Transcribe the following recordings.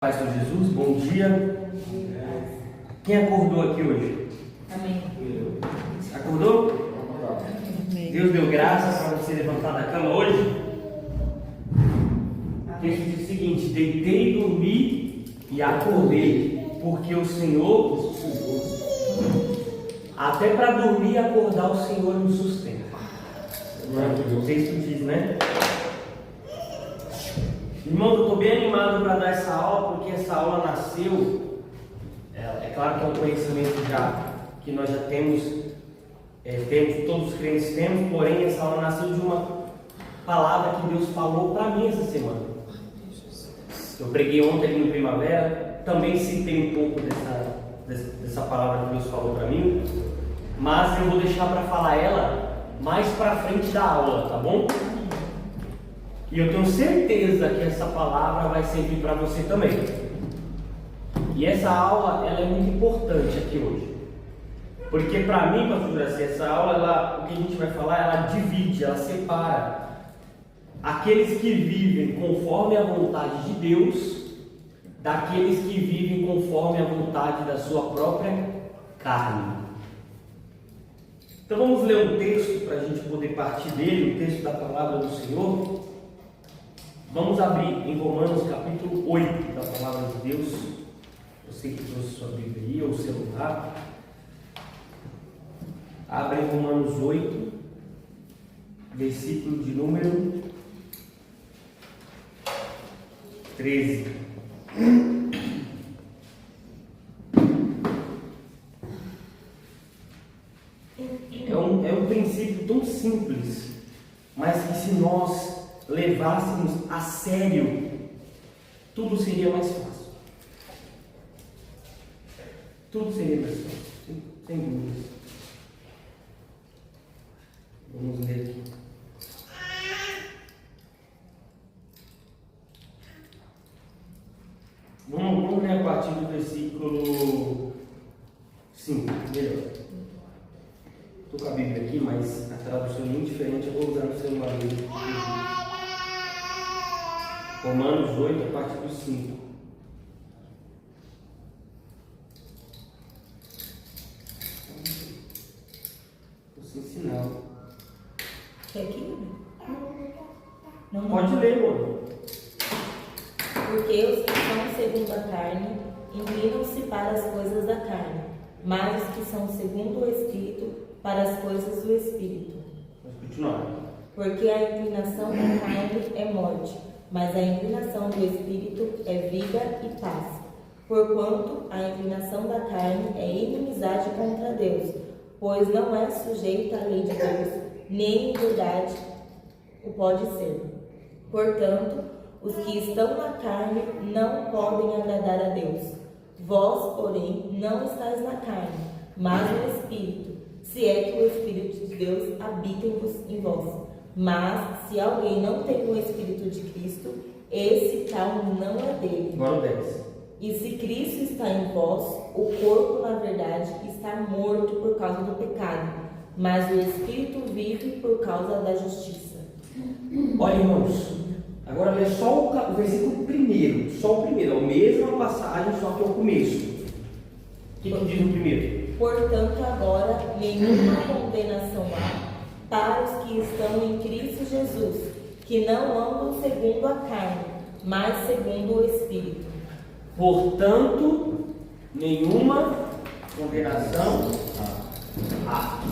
Pai Senhor Jesus, bom dia. Quem acordou aqui hoje? Amém. Acordou? Amém. Deus deu graça para você levantar da cama hoje? O texto diz o seguinte: deitei, dormi e acordei, porque o Senhor, até para dormir e acordar, o Senhor nos sustenta. O texto diz, né? Irmão, eu estou bem animado para dar essa aula, porque essa aula nasceu, é claro que é um conhecimento já que nós já temos, todos os crentes temos, porém essa aula nasceu de uma palavra que Deus falou para mim essa semana. Eu preguei ontem ali no Primavera, também citei um pouco dessa palavra que Deus falou para mim, mas eu vou deixar para falar ela mais para frente da aula, tá bom? E eu tenho certeza que essa palavra vai servir para você também. E essa aula, ela é muito importante aqui hoje. Porque para mim, pastor Graci, essa aula, o que a gente vai falar, ela divide, ela separa aqueles que vivem conforme a vontade de Deus daqueles que vivem conforme a vontade da sua própria carne. Então vamos ler um texto para a gente poder partir dele, o texto da palavra do Senhor. Vamos abrir em Romanos capítulo 8 da palavra de Deus. Você que trouxe sua Bíblia aí, ou celular, abre em Romanos 8, versículo de número 13. É um princípio tão simples, mas que se nós levássemos a sério, tudo seria mais fácil. Tudo seria mais fácil, sem dúvida. Vamos ler aqui. Vamos ler a partir do versículo 5, melhor. Estou com a Bíblia aqui, mas a tradução é muito diferente, eu vou usar no celular mesmo. Romanos 8, a partir do 5. Vou se ensinar. Quer aqui? Não. Pode ler, amor. Porque os que são segundo a carne inclinam-se para as coisas da carne, mas os que são segundo o Espírito para as coisas do Espírito. Vamos continuar. Porque a inclinação da carne é morte, mas a inclinação do Espírito é vida e paz. Porquanto a inclinação da carne é inimizade contra Deus, pois não é sujeita à lei de Deus, nem em verdade o pode ser. Portanto, os que estão na carne não podem agradar a Deus. Vós, porém, não estáis na carne, mas no Espírito, se é que o Espírito de Deus habita em vós. Mas, se alguém não tem o Espírito de Cristo, esse tal não é dele. Agora 10. E se Cristo está em vós, o corpo, na verdade, está morto por causa do pecado, mas o Espírito vive por causa da justiça. Olha, irmãos, agora lê só o versículo primeiro, só o primeiro, é a mesma passagem, só que é o começo. O que diz no primeiro? Portanto, agora, nenhuma condenação há para os que estão em Cristo Jesus, que não andam segundo a carne, mas segundo o Espírito. Portanto, nenhuma condenação há.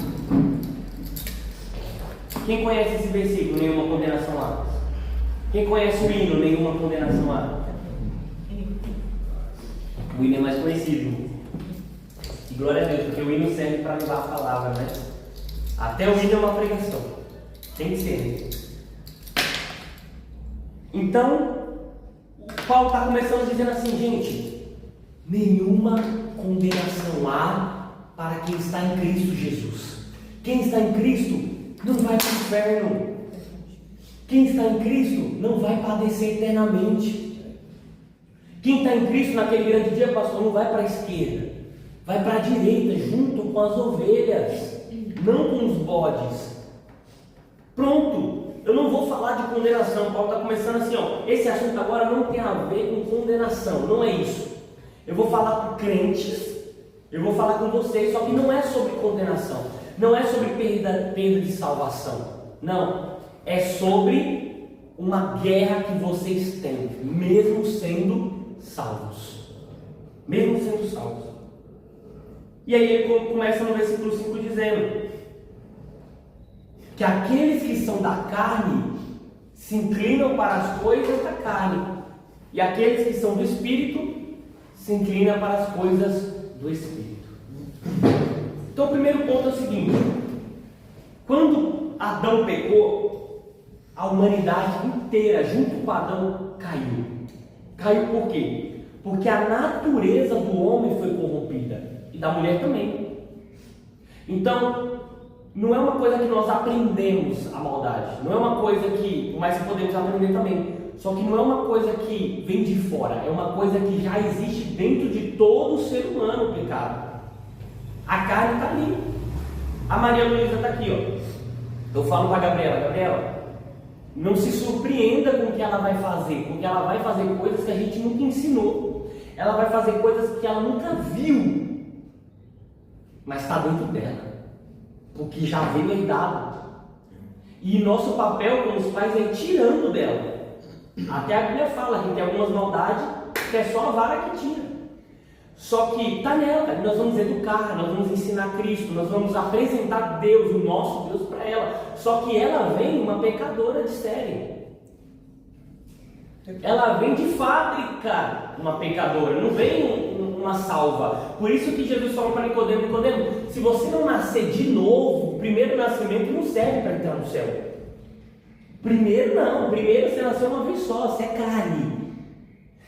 Quem conhece esse versículo? Nenhuma condenação há. Quem conhece o hino? Nenhuma condenação há. O hino é mais conhecido. E glória a Deus, porque o hino serve para levar a palavra, né? Até o hino é uma pregação. Tem que ser, né? Então, Paulo está começando dizendo assim, gente, nenhuma condenação há para quem está em Cristo Jesus. Quem está em Cristo não vai para o inferno. Quem está em Cristo não vai padecer eternamente. Quem está em Cristo naquele grande dia, pastor, não vai para a esquerda, vai para a direita, junto com as ovelhas, não com os bodes. Pronto. eu não vou falar de condenação. Paulo está começando assim, ó, esse assunto agora não tem a ver com condenação, não é isso. Eu vou falar com crentes, eu vou falar com vocês, só que não é sobre condenação, não é sobre perda de salvação, não, é sobre uma guerra que vocês têm, mesmo sendo salvos. Mesmo sendo salvos. E aí ele começa no versículo 5 dizendo que aqueles que são da carne se inclinam para as coisas da carne, e aqueles que são do Espírito se inclinam para as coisas do Espírito. Então o primeiro ponto é o seguinte: quando Adão pecou, a humanidade inteira, junto com Adão, caiu. Caiu por quê? Porque a natureza do homem foi corrompida, e da mulher também. Então, não é uma coisa que nós aprendemos a maldade, não é uma coisa que, por mais que podemos aprender também, só que não é uma coisa que vem de fora, é uma coisa que já existe dentro de todo o ser humano, o pecado. A carne está ali. A Maria Luísa está aqui, ó. Eu falo para a Gabriela, não se surpreenda com o que ela vai fazer, porque ela vai fazer coisas que a gente nunca ensinou, ela vai fazer coisas que ela nunca viu, mas está dentro dela, porque já veio herdado. E nosso papel como os pais é ir tirando dela. Até a Bíblia fala que tem algumas maldades que é só a vara que tira. Só que está nela, nós vamos educar, nós vamos ensinar Cristo, nós vamos apresentar Deus, o nosso Deus, para ela. Só que ela vem uma pecadora de série. Ela vem de fábrica uma pecadora, não vem uma salva. Por isso que Jesus falou para Nicodemo: Nicodemo, se você não nascer de novo, o primeiro nascimento não serve para entrar no céu. Primeiro não, primeiro você nasceu uma vez só, você é carne.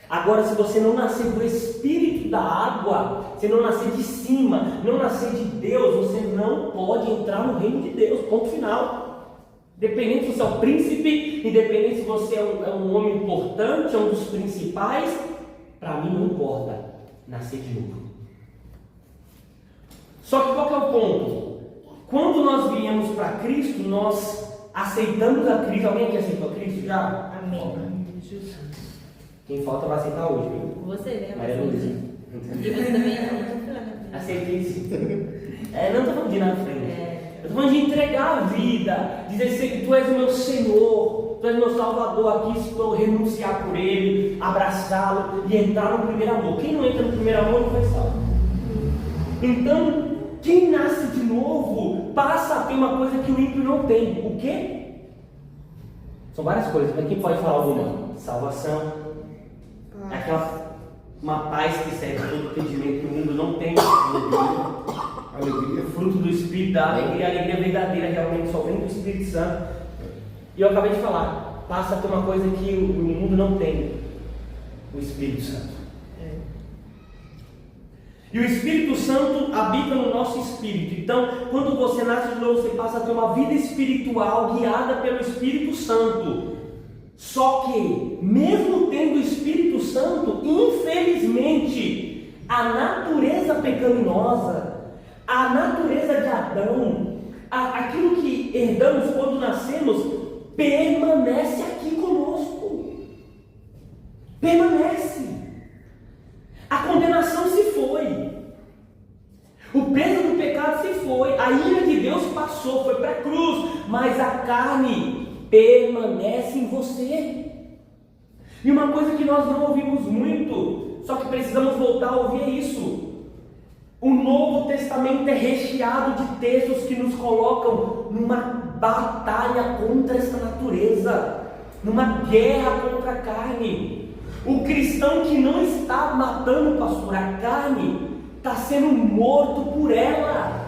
Agora, se você não nascer do Espírito da água, se não nascer de cima, não nascer de Deus, você não pode entrar no reino de Deus, ponto final. Independente se você é o príncipe, independente se você é um homem importante, é um dos principais, para mim não importa nascer de novo. Só que qual que é o ponto? Quando nós viemos para Cristo, nós aceitamos a Cristo. Alguém aqui aceitou a Cristo já? Amém. Quem falta vai aceitar hoje, viu? Você, né? Maria Luísa. E você também não. Aceitei sim. Não estou falando de ir na frente. Eu estou falando de entregar a vida, dizer assim: Tu és o meu Senhor, Tu és o meu Salvador, aqui estou, renunciar por Ele, abraçá-lo e entrar no primeiro amor. Quem não entra no primeiro amor não vai salvo. Então, quem nasce de novo passa a ter uma coisa que o ímpio não tem. O quê? São várias coisas, mas quem pode falar alguma? Salvação. É aquela uma paz que serve todo entendimento que o mundo não tem. Alegria. Fruto do Espírito, da alegria, a alegria verdadeira realmente só vem do Espírito Santo. E eu acabei de falar, passa a ter uma coisa que o mundo não tem: o Espírito Santo. E o Espírito Santo habita no nosso espírito. Então, quando você nasce de novo, você passa a ter uma vida espiritual guiada pelo Espírito Santo. Só que, mesmo tendo o Espírito Santo, infelizmente, a natureza pecaminosa, a natureza de Adão, aquilo que herdamos quando nascemos, permanece aqui conosco. Permanece. A condenação se foi. O peso do pecado se foi. A ira de Deus passou, foi para a cruz. Mas a carne permanece em você. E uma coisa que nós não ouvimos muito, só que precisamos voltar a ouvir, é isso: o Novo Testamento é recheado de textos que nos colocam numa batalha contra essa natureza, numa guerra contra a carne. O cristão que não está matando, pastor, a carne, está sendo morto por ela.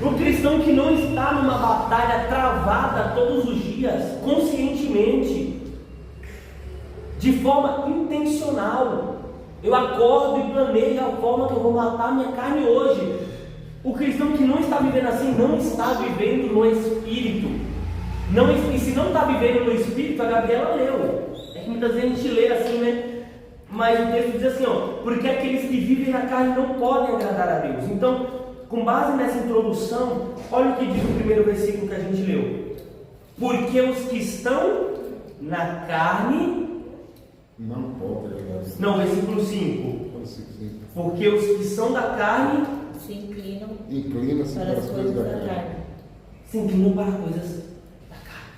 O cristão que não está numa batalha travada todos os dias, conscientemente, de forma intencional. Eu acordo e planejo a forma que eu vou matar a minha carne hoje. O cristão que não está vivendo assim, não está vivendo no Espírito. E se não está vivendo no Espírito, a Gabriela leu. É que muitas vezes a gente lê assim, né? Mas o texto diz assim, porque aqueles que vivem na carne não podem agradar a Deus. Então, com base nessa introdução, olha o que diz o primeiro versículo que a gente leu. Porque os que estão na carne... Não pode. Não, versículo 5. Porque os que são da carne... Se inclinam Inclina-se para as coisas da carne. Se inclinam para coisas da carne.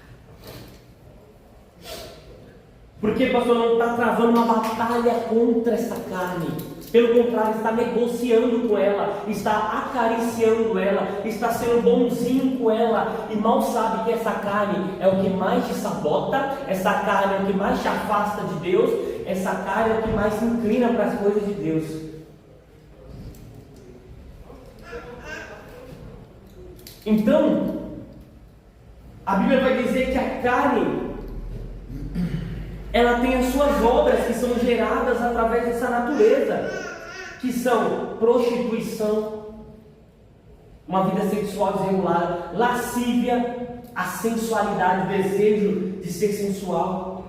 Porque, pastor, não está travando uma batalha contra essa carne. Pelo contrário, está negociando com ela, está acariciando ela, está sendo bonzinho com ela, e mal sabe que essa carne é o que mais te sabota, essa carne é o que mais te afasta de Deus, essa carne é o que mais se inclina para as coisas de Deus. Então, a Bíblia vai dizer que a carne, ela tem as suas obras que são geradas através dessa natureza, que são prostituição, uma vida sexual desregulada, lascívia, a sensualidade, o desejo de ser sensual,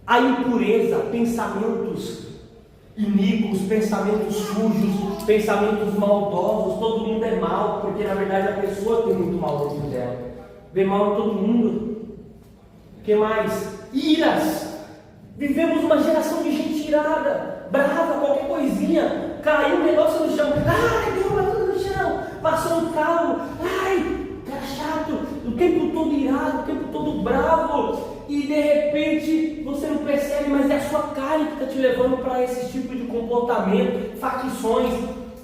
a impureza, pensamentos iníquos, pensamentos sujos, pensamentos maldosos. Todo mundo é mal, porque na verdade a pessoa tem muito mal dentro dela, vê mal em todo mundo. O que mais? Iras. Vivemos uma geração de gente irada, brava, qualquer coisinha, caiu um negócio no chão, ai, deu uma coisa no chão, passou um carro, ai, cara chato, o tempo todo irado, o tempo todo bravo, e de repente você não percebe, mas é a sua carne que está te levando para esse tipo de comportamento, facções,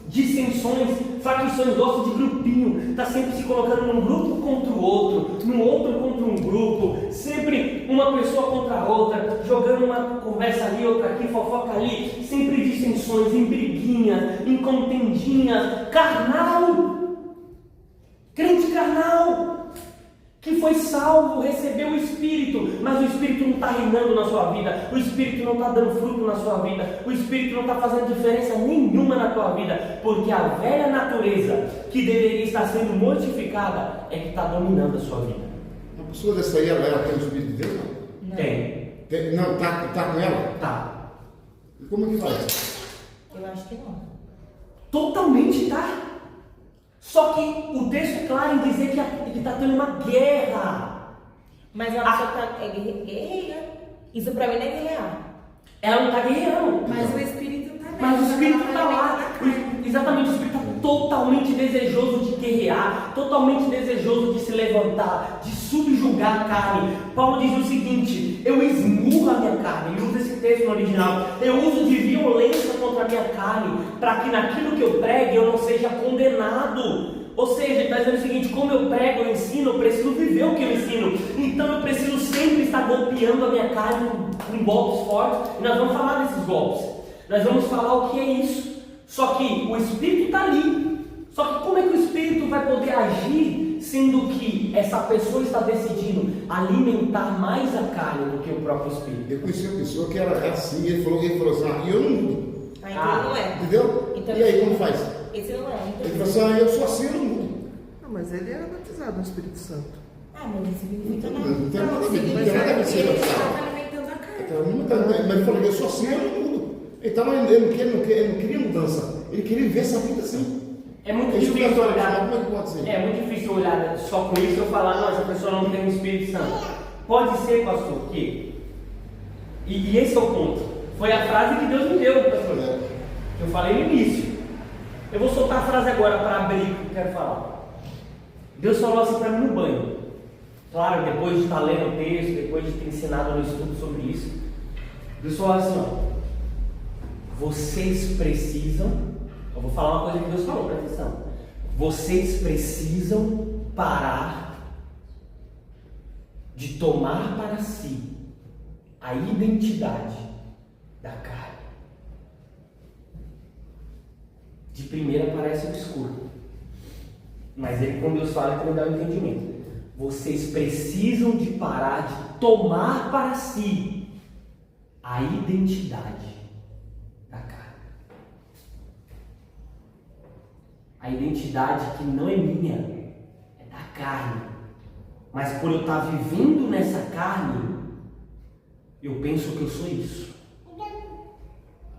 dissensões, facções, gosta de grupinho, está sempre se colocando num grupo contra o outro, num outro contra um grupo, sempre uma pessoa contra a outra, jogando uma conversa ali, outra aqui, fofoca ali, sempre dissensões, em briguinhas, em contendinhas, carnal, crente carnal, que foi salvo, recebeu o Espírito, mas o Espírito não está reinando na sua vida, o Espírito não está dando fruto na sua vida, o Espírito não está fazendo diferença nenhuma na tua vida, porque a velha natureza que deveria estar sendo mortificada é que está dominando a sua vida. Uma pessoa dessa aí, ela tem o Espírito de Deus? Não. Tem. Não, tá com ela? Tá. E como é que faz? Eu acho que não. Totalmente tá. Só que o texto é claro em dizer que está tendo uma guerra. Mas a pessoa está guerreira. Isso para mim não é guerrear. Ela não está guerreando. Mas o Espírito está Mas o Espírito está lá. Exatamente, o Espírito está totalmente desejoso de guerrear, totalmente desejoso de se levantar, de subjugar a carne. Paulo diz o seguinte: eu esmurro a minha carne. Ele usa esse texto no original. Eu uso de violência contra a minha carne, para que naquilo que eu pregue eu não seja condenado. Ou seja, ele está dizendo o seguinte: como eu prego, eu ensino, eu preciso viver o que eu ensino. Então eu preciso sempre estar golpeando a minha carne com golpes fortes. E nós vamos falar desses golpes. Nós vamos falar o que é isso. Só que o Espírito está ali. Só que como é que o Espírito vai poder agir, sendo que essa pessoa está decidindo alimentar mais a carne do que o próprio Espírito? Eu conheci uma pessoa que era assim, ele falou assim, e eu não mudo. Então não é. Entendeu? Então, e aí, como faz? Esse não é. Então, Ele falou assim, eu sou assim, eu não mudo. Não, mas ele era batizado no Espírito Santo. mas não significa nada. Não tem nada a ver, não Mas tem nada a ver com ele isso. estava alimentando a carne. Então, mas ele falou, eu sou assim, eu não mudo. Então ele não queria mudança, ele queria viver essa vida assim. É muito Isso difícil como olhar. é que pode ser? É muito difícil olhar só com isso e eu falar, não, essa pessoa não tem o Espírito Santo. Pode ser, pastor, que. E esse é o ponto. Foi a frase que Deus me deu, pastor. Que eu falei no início. Eu vou soltar a frase agora para abrir o que eu quero falar. Deus falou assim para mim no banho. Claro, depois de estar lendo o texto, depois de ter ensinado no estudo sobre isso, Deus falou assim, ó. Vocês precisam, eu vou falar uma coisa que Deus falou, presta atenção. Vocês precisam parar de tomar para si a identidade da carne. De primeira parece obscuro, mas ele, quando Deus fala, ele dá um entendimento. Vocês precisam de parar de tomar para si a identidade da carne. A identidade que não é minha, é da carne. Mas por eu estar vivendo nessa carne, eu penso que eu sou isso.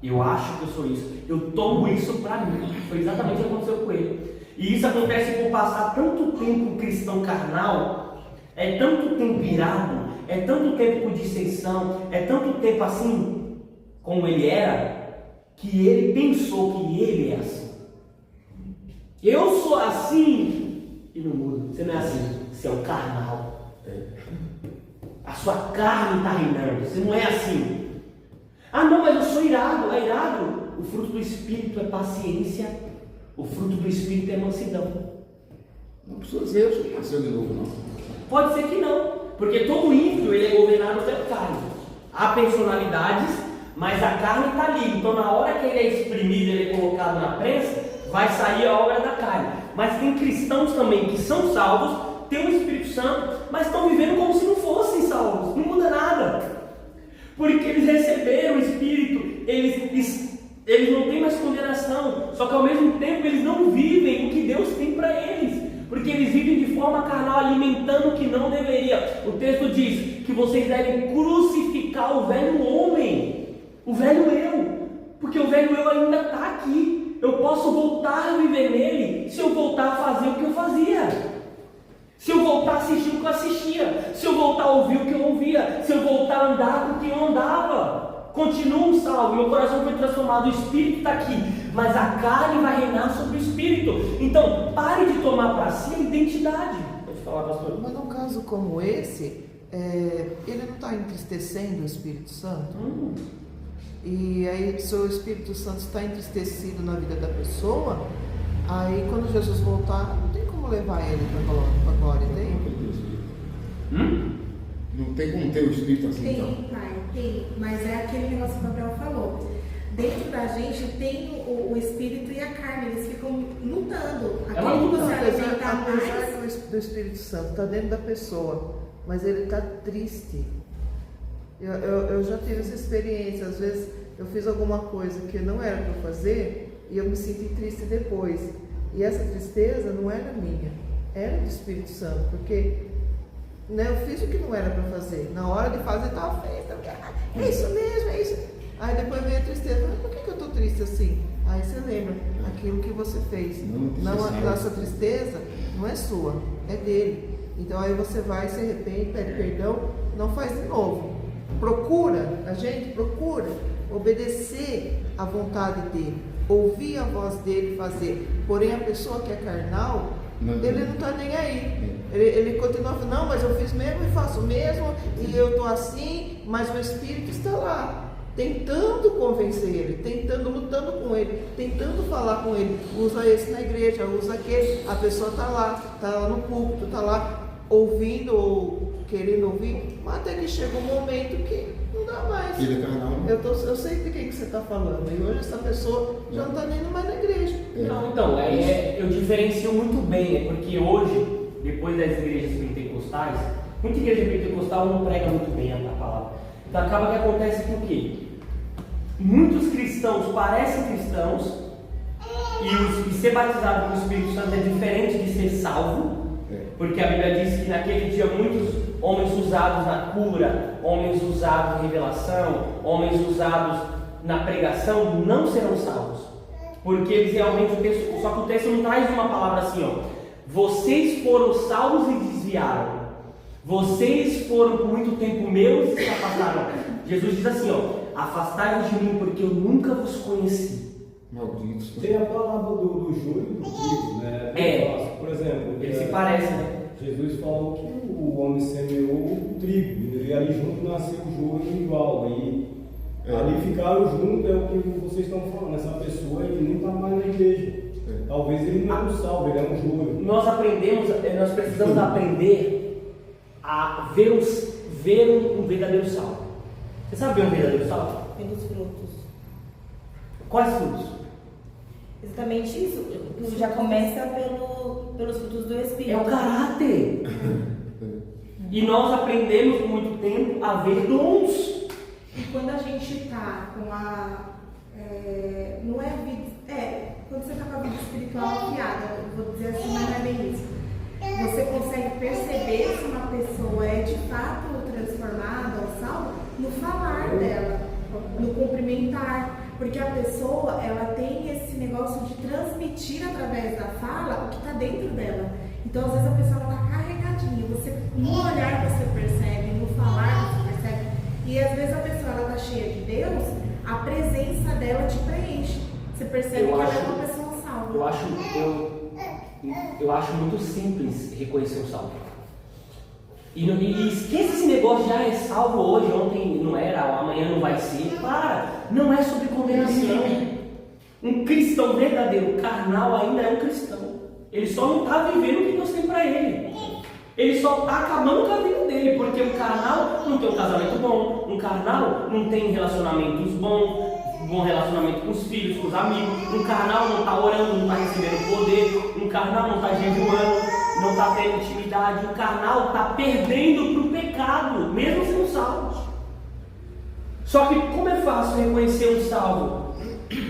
Eu acho que eu sou isso. Eu tomo isso para mim. Foi exatamente o que aconteceu com ele. E isso acontece por passar tanto tempo cristão carnal, é tanto tempo irado, é tanto tempo com dissensão, é tanto tempo assim como ele era, que ele pensou que ele é assim. Eu sou assim e não mudo. Você não é assim, você é um carnal. A sua carne está reinando, você não é assim. Ah não, mas eu sou irado. É irado? O fruto do Espírito é paciência, o fruto do Espírito é mansidão. Não precisa dizer, eu sou nasceu de novo, não. Pode ser que não, porque todo ímpio ele é governado pela carne. Há personalidades, mas a carne está ali. Então na hora que ele é exprimido, ele é colocado na prensa, vai sair a obra da carne. Mas tem cristãos também que são salvos, têm o Espírito Santo, mas estão vivendo como se não fossem salvos. Não muda nada. Porque eles receberam o Espírito, eles não têm mais condenação. Só que ao mesmo tempo eles não vivem o que Deus tem para eles. Porque eles vivem de forma carnal, alimentando o que não deveria. O texto diz que vocês devem crucificar o velho homem, o velho eu. Porque o velho eu ainda está aqui. Eu posso voltar a viver nele se eu voltar a fazer o que eu fazia. Se eu voltar a assistir o que eu assistia. Se eu voltar a ouvir o que eu ouvia. Se eu voltar a andar com o que eu andava. Continuo salvo. Meu coração foi transformado. O Espírito está aqui. Mas a carne vai reinar sobre o Espírito. Então, pare de tomar para si a identidade. Pode falar, pastor. Mas num caso como esse, ele não está entristecendo o Espírito Santo? E aí, se o Espírito Santo está entristecido na vida da pessoa, aí quando Jesus voltar, não tem como levar ele para a glória, tem? Não tem como ter o Espírito assim, Tem, então. pai, tem. Mas é aquele negócio que o Gabriel falou. Dentro da gente tem o Espírito e a carne, eles ficam lutando. Aquele que você alimentar Apesar mais. do Espírito Santo está dentro da pessoa, mas ele está triste. Eu já tive essa experiência. Às vezes eu fiz alguma coisa que não era para fazer e eu me senti triste depois. E essa tristeza não era minha, era do Espírito Santo, porque eu fiz o que não era para fazer. Na hora de fazer estava feio, é isso mesmo, é isso. Aí depois veio a tristeza. Mas por que eu estou triste assim? Aí você lembra aquilo que você fez. Não, essa tristeza não é sua, é dele. Então aí você vai, se arrepende, pede perdão, não faz de novo. A gente procura obedecer à vontade dele, ouvir a voz dele, fazer. Porém a pessoa que é carnal, ele não está nem aí. Ele continua falando, não, mas eu fiz mesmo e faço mesmo, e eu estou assim, mas o Espírito está lá, tentando convencer ele, lutando com ele, tentando falar com ele. Usa esse na igreja, usa aquele. A pessoa está lá no púlpito, está lá ouvindo ou querendo ouvir, mas até que chega um momento que não dá mais. Ele é carnal. Eu sei de quem que você está falando, e hoje essa pessoa já não está nem mais na igreja. Não, então, eu diferencio muito bem, porque hoje, depois das igrejas pentecostais, muita igreja pentecostal não prega muito bem a palavra. Então acaba que acontece com o quê? Muitos cristãos parecem cristãos, e ser batizado com o Espírito Santo é diferente de ser salvo, porque a Bíblia diz que naquele dia muitos homens usados na cura, homens usados em revelação, homens usados na pregação não serão salvos, porque eles realmente, só que o texto não traz uma palavra assim, vocês foram salvos e desviaram, vocês foram por muito tempo meus e se afastaram. Jesus diz assim, afastai-vos de mim porque eu nunca vos conheci. Malditos. Tem a palavra do joio e do trigo, né? Por exemplo, ele se parece, né? Jesus falou que o homem semeou o trigo, e ali junto nasceu o joio igual. Aí ali ficaram juntos, é o que vocês estão falando. Essa pessoa ele não está mais na igreja. Talvez ele não é um salvo, ele é um joio. Nós precisamos aprender a ver um verdadeiro salvo. Você sabe ver um verdadeiro salvo? Pelos frutos. Quais frutos? Exatamente isso. Já começa pelos frutos do Espírito. É o caráter. E nós aprendemos por muito tempo a ver dons. E quando a gente está com quando você está com a vida espiritual afiada, eu vou dizer assim, mas não é bem isso. Você consegue perceber se uma pessoa é de fato transformada ou salva no falar dela, no cumprimentar. Porque a pessoa, ela tem esse negócio de transmitir através da fala o que está dentro dela. Então, às vezes a pessoa está carregadinha apagadinho. No olhar você percebe, no falar você percebe. E às vezes a pessoa ela tá cheia de Deus, a presença dela te preenche. Você percebe que ela é uma pessoa salva. Eu acho muito simples reconhecer o salvo. E esqueça esse negócio, já é salvo hoje, ontem não era, amanhã não vai ser. Para! Não é sobre condenação. Um cristão verdadeiro, carnal, ainda é um cristão. Ele só não está vivendo o que Deus tem para ele. Ele só está acabando com a vida dele, porque um carnal não tem um casamento bom, um carnal não tem relacionamentos bons, bom relacionamento com os filhos, com os amigos, um carnal não está orando, não está recebendo poder, um carnal não está jejuando, não está tendo intimidade, o carnal está perdendo para o pecado, mesmo sendo salvo. Só que como é fácil reconhecer um salvo?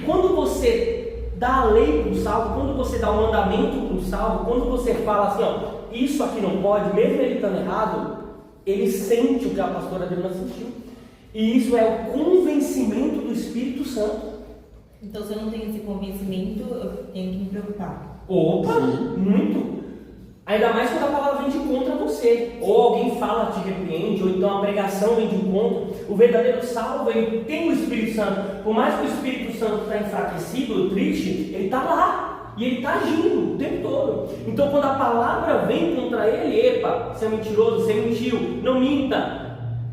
Quando você dá a lei para o salvo, quando você dá o mandamento para o salvo, quando você fala assim, ó, isso aqui não pode, mesmo ele estando errado, ele sente o que a pastora Adriana sentiu. E isso é o convencimento do Espírito Santo. Então, se eu não tenho esse convencimento, eu tenho que me preocupar. Opa, muito. Ainda mais quando a palavra vem de contra você, ou alguém fala, te repreende, ou então a pregação vem de encontro. O verdadeiro salvo, ele tem o Espírito Santo. Por mais que o Espírito Santo está enfraquecido, triste, ele está lá. E ele está agindo o tempo todo. Então quando a palavra vem contra ele, epa, você é mentiroso, você mentiu, não minta.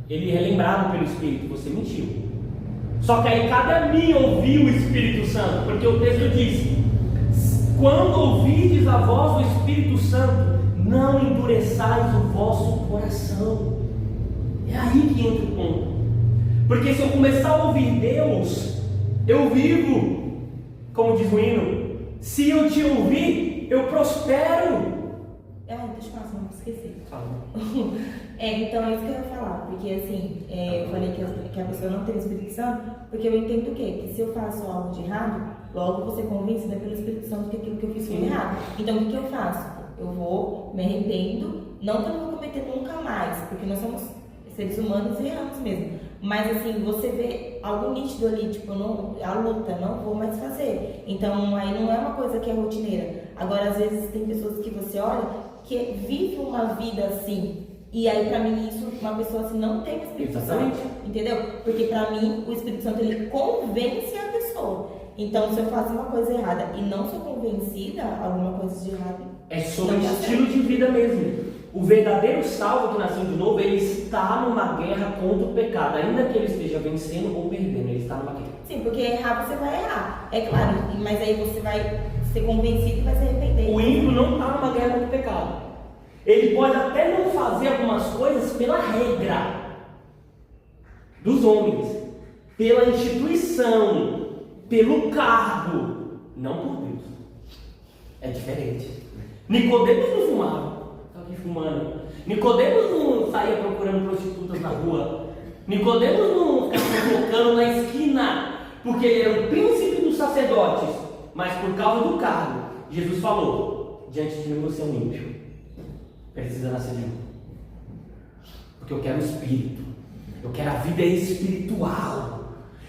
Ele é lembrado pelo Espírito, você mentiu. Só que aí cabe a mim ouvir o Espírito Santo, porque o texto diz: quando ouvirdes a voz do Espírito Santo, não endureçais o vosso coração. É aí que entra o ponto. Porque se eu começar a ouvir Deus, eu vivo, como diz o hino. Se eu te ouvir, eu prospero. Deixa eu falar, não esqueci. Então é isso que eu ia falar, porque assim, eu falei que a pessoa não tem o Espírito Santo, porque eu entendo o quê? Que se eu faço algo de errado, logo vou ser convencida pelo Espírito Santo que aquilo que eu fiz foi errado. Então o que eu faço? Eu vou, me arrependo, não que eu não vou cometer nunca mais, porque nós somos seres humanos e erramos mesmo. Mas assim, você vê algo nítido ali, tipo, a luta, não vou mais fazer. Então aí não é uma coisa que é rotineira. Agora, às vezes tem pessoas que você olha que vivem uma vida assim. E aí, pra mim, isso, uma pessoa assim não tem o Espírito Santo, entendeu? Porque pra mim, o Espírito Santo, ele convence a pessoa. Então, se eu faço uma coisa errada e não sou convencida, alguma coisa de errado... É sobre o estilo de vida mesmo. O verdadeiro salvo que nasceu de novo, ele está numa guerra contra o pecado. Ainda que ele esteja vencendo ou perdendo, ele está numa guerra. Sim, porque errar você vai errar, é claro. Mas aí você vai ser convencido e vai se arrepender. O ímpio não está numa guerra contra o pecado. Ele pode até não fazer algumas coisas pela regra dos homens, pela instituição, pelo cargo, não por Deus. É diferente. Nicodemos não fumava, estava aqui fumando. Nicodemos não saía procurando prostitutas na rua. Nicodemos não ficava colocando na esquina, porque ele era o príncipe dos sacerdotes. Mas por causa do cargo, Jesus falou: diante de mim você é um ímpio, precisa nascer de novo. Porque eu quero o Espírito, eu quero a vida espiritual,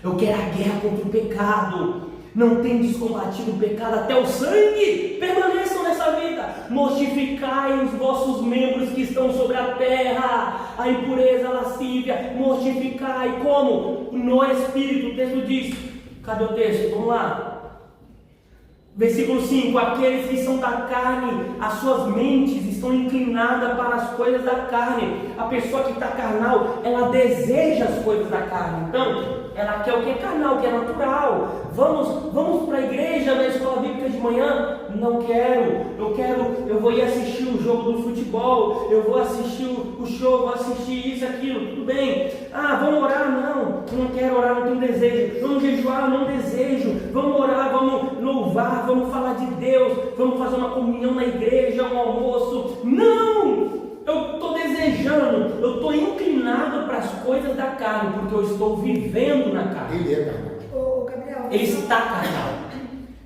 eu quero a guerra contra o pecado. Não tem descombatido o pecado até o sangue. Permaneçam nessa vida. Mortificai os vossos membros que estão sobre a terra, a impureza, a lascívia. Mortificai como? No Espírito. O texto diz, cadê o texto? Vamos lá. Versículo 5: aqueles que são da carne, as suas mentes estão inclinadas para as coisas da carne. A pessoa que está carnal, ela deseja as coisas da carne. Então, ela quer o que é carnal, o que é natural. Vamos para a igreja, na escola bíblica de manhã? Não quero. Eu vou ir assistir o jogo do futebol, eu vou assistir o show, vou assistir isso, aquilo, tudo bem. Vamos orar? Não quero orar, não tenho desejo. Vamos jejuar? Não desejo. Vamos orar, vamos louvar, vamos falar de Deus, vamos fazer uma comunhão na igreja, um almoço. Não! Eu estou desejando, eu estou inclinado para as coisas da carne, porque eu estou vivendo na carne. Ele é carnal. Ô, Gabriel, Ele está carnal.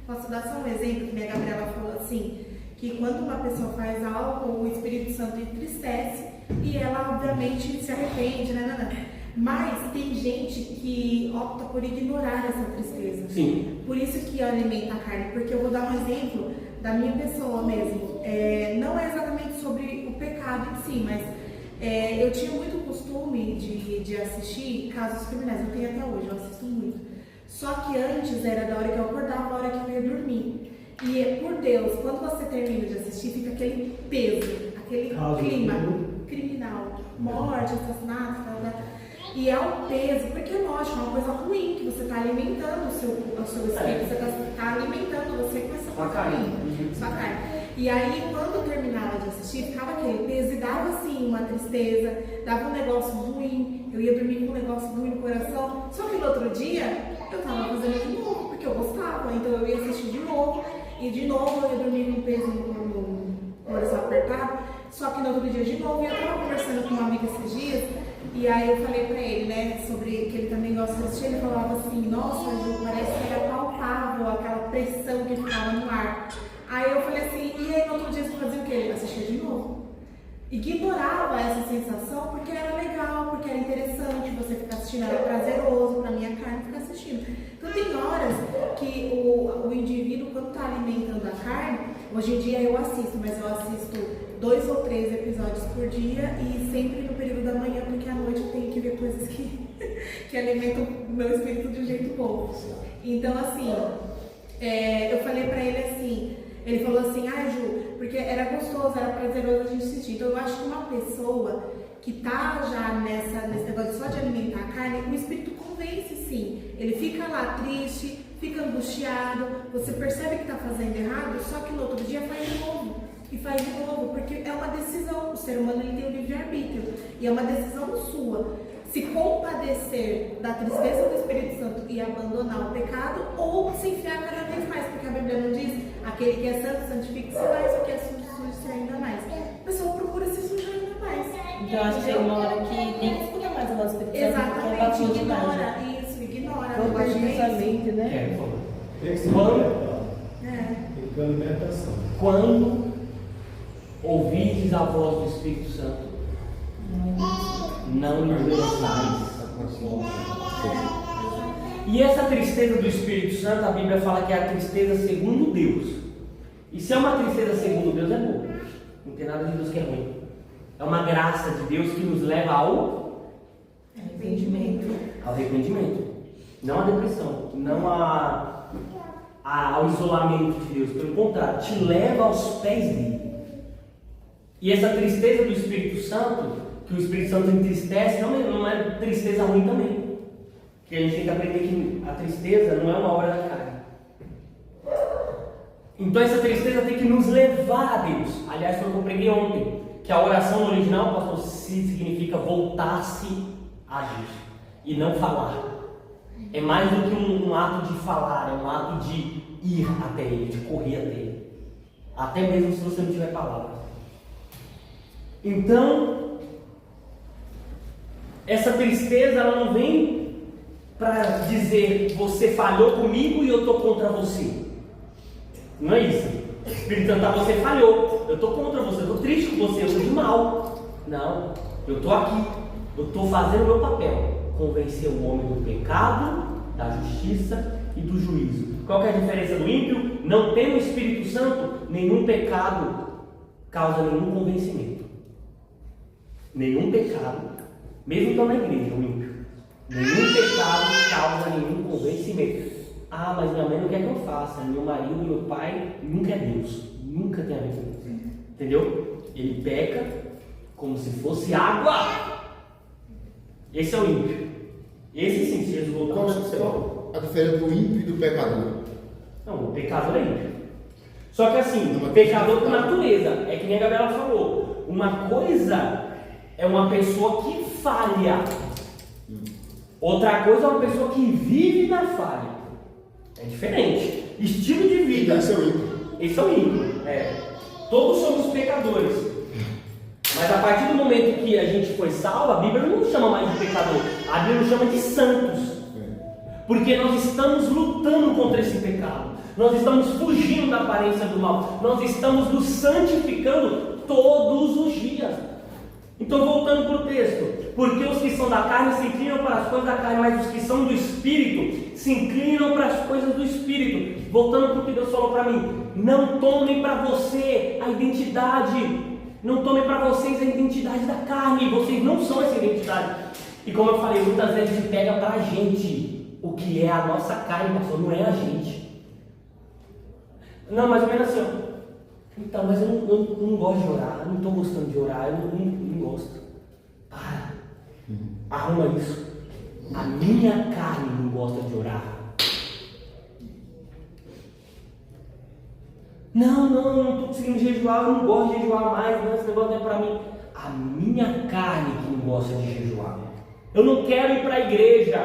Posso dar só um exemplo que minha Gabriela falou assim, que quando uma pessoa faz algo, o Espírito Santo entristece e ela obviamente se arrepende, né? Mas tem gente que opta por ignorar essa tristeza. Sim. Por isso que alimenta a carne, porque eu vou dar um exemplo da minha pessoa mesmo. Não é exatamente sobre o pecado em si, mas eu tinha muito costume de assistir casos criminais, eu tenho até hoje, eu assisto muito. Só que antes era da hora que eu acordava, a hora que eu ia dormir. E por Deus, quando você termina de assistir, fica aquele peso, aquele clima criminal, morte, assassinato, e é um peso, porque lógico, é uma coisa ruim, que você está alimentando o seu espírito, você está alimentando você com essa coisa ruim, sua carne. E aí, quando eu terminava de assistir, ficava aquele peso e dava assim uma tristeza, dava um negócio ruim, eu ia dormir com um negócio ruim no coração. Só que no outro dia, eu estava fazendo de novo, porque eu gostava, então eu ia assistir de novo, e de novo eu ia dormir com um peso no coração apertado. Só que no outro dia de novo, eu estava conversando com uma amiga esses dias, e aí eu falei pra ele, né, sobre que ele também gosta de assistir, ele falava assim, nossa, Ju, parece que era palpável aquela pressão que ficava no ar. Aí eu falei assim, e aí no outro dia você fazia o quê? Ele assistia de novo. Ignorava essa sensação porque era legal, porque era interessante, você ficar assistindo, era prazeroso pra minha carne ficar assistindo. Então tem horas que o indivíduo, quando está alimentando a carne, hoje em dia eu assisto, mas eu assisto 2 ou 3 episódios por dia e sempre no período da manhã, porque à noite eu tenho que ver coisas que alimentam o meu espírito de um jeito bom. Então assim, eu falei pra ele assim, ele falou assim, Ju, porque era gostoso, era prazeroso a gente assistir. Então eu acho que uma pessoa que tá já nesse negócio só de alimentar a carne, o espírito convence sim. Ele fica lá triste, fica angustiado, você percebe que tá fazendo errado, só que no outro dia faz de novo. E faz de novo, porque é uma decisão, o ser humano ele tem o livre-arbítrio, e é uma decisão sua. Se compadecer da tristeza do Espírito Santo e abandonar o pecado, ou se enfiar cada vez mais, porque a Bíblia não diz, aquele que é santo, santifique-se mais, o que é sujo, suje-se ainda mais. A pessoa procura se sujar ainda mais. Então acho que chega uma hora que nem escuta mais o nosso Espírito Santo. Exatamente, ignora, demais. isso, ignora. Não tem pensamento, né? Tem que ser alimentado. Tem que ter alimentação. Quando ouvides a voz do Espírito Santo, não endureçais a consciência. E essa tristeza do Espírito Santo, a Bíblia fala que é a tristeza segundo Deus. E se é uma tristeza segundo Deus, é boa. Não tem nada de Deus que é ruim. É uma graça de Deus que nos leva ao arrependimento. Não à depressão, não ao isolamento de Deus. Pelo contrário, te leva aos pés dele. E essa tristeza do Espírito Santo, que o Espírito Santo entristece, não é tristeza ruim também. Porque a gente tem que aprender que a tristeza não é uma obra da carne. Então essa tristeza tem que nos levar a Deus. Aliás, foi o que eu preguei ontem, que a oração no original, pastor, significa voltar-se a agir e não falar. É mais do que um ato de falar, é um ato de ir até Ele, de correr até Ele. Até mesmo se você não tiver palavras. Então, essa tristeza ela não vem para dizer você falhou comigo e eu estou contra você. Não é isso. O Espírito Santo, você falhou, eu estou contra você, eu estou triste com você, eu estou de mal. Não, eu estou aqui, eu estou fazendo o meu papel. Convencer o homem do pecado, da justiça e do juízo. Qual que é a diferença do ímpio? Não tem o Espírito Santo, nenhum pecado causa nenhum convencimento. Nenhum pecado, mesmo estando na igreja, o ímpio, nenhum pecado causa nenhum convencimento. Ah, mas minha mãe não quer que eu faça, meu marido, meu pai, nunca é Deus, nunca tem a ver com isso. Entendeu? Ele peca como se fosse água. Esse é o ímpio. Esse sim, se Jesus voltar Qual no céu. a diferença do ímpio e do pecador? Não, o pecador é ímpio. Só que assim, o pecador por natureza, é que nem a Gabriela falou, uma coisa é uma pessoa que falha. Outra coisa é uma pessoa que vive na falha. É diferente. Estilo de vida. Esse é o ímpio. Esse é o ímpio. Todos somos pecadores. Mas a partir do momento que a gente foi salvo, a Bíblia não nos chama mais de pecador. A Bíblia nos chama de santos. Porque nós estamos lutando contra esse pecado. Nós estamos fugindo da aparência do mal. Nós estamos nos santificando todos os dias. Então, voltando para o texto. Porque os que são da carne se inclinam para as coisas da carne, mas os que são do Espírito se inclinam para as coisas do Espírito. Voltando para o que Deus falou para mim. Não tomem para você a identidade Não tomem para vocês a identidade da carne, vocês não são essa identidade. E como eu falei, muitas vezes a gente pega para a gente o que é a nossa carne, pastor, não é a gente. Não, mais ou menos assim, ó. Então, mas eu não gosto de orar, eu não estou gostando de orar, eu não gosto. Para, arruma isso. A minha carne não gosta de orar. Não estou conseguindo jejuar, eu não gosto de jejuar mais, não, esse negócio não é para mim. A minha carne que não gosta de jejuar. Eu não quero ir para a igreja.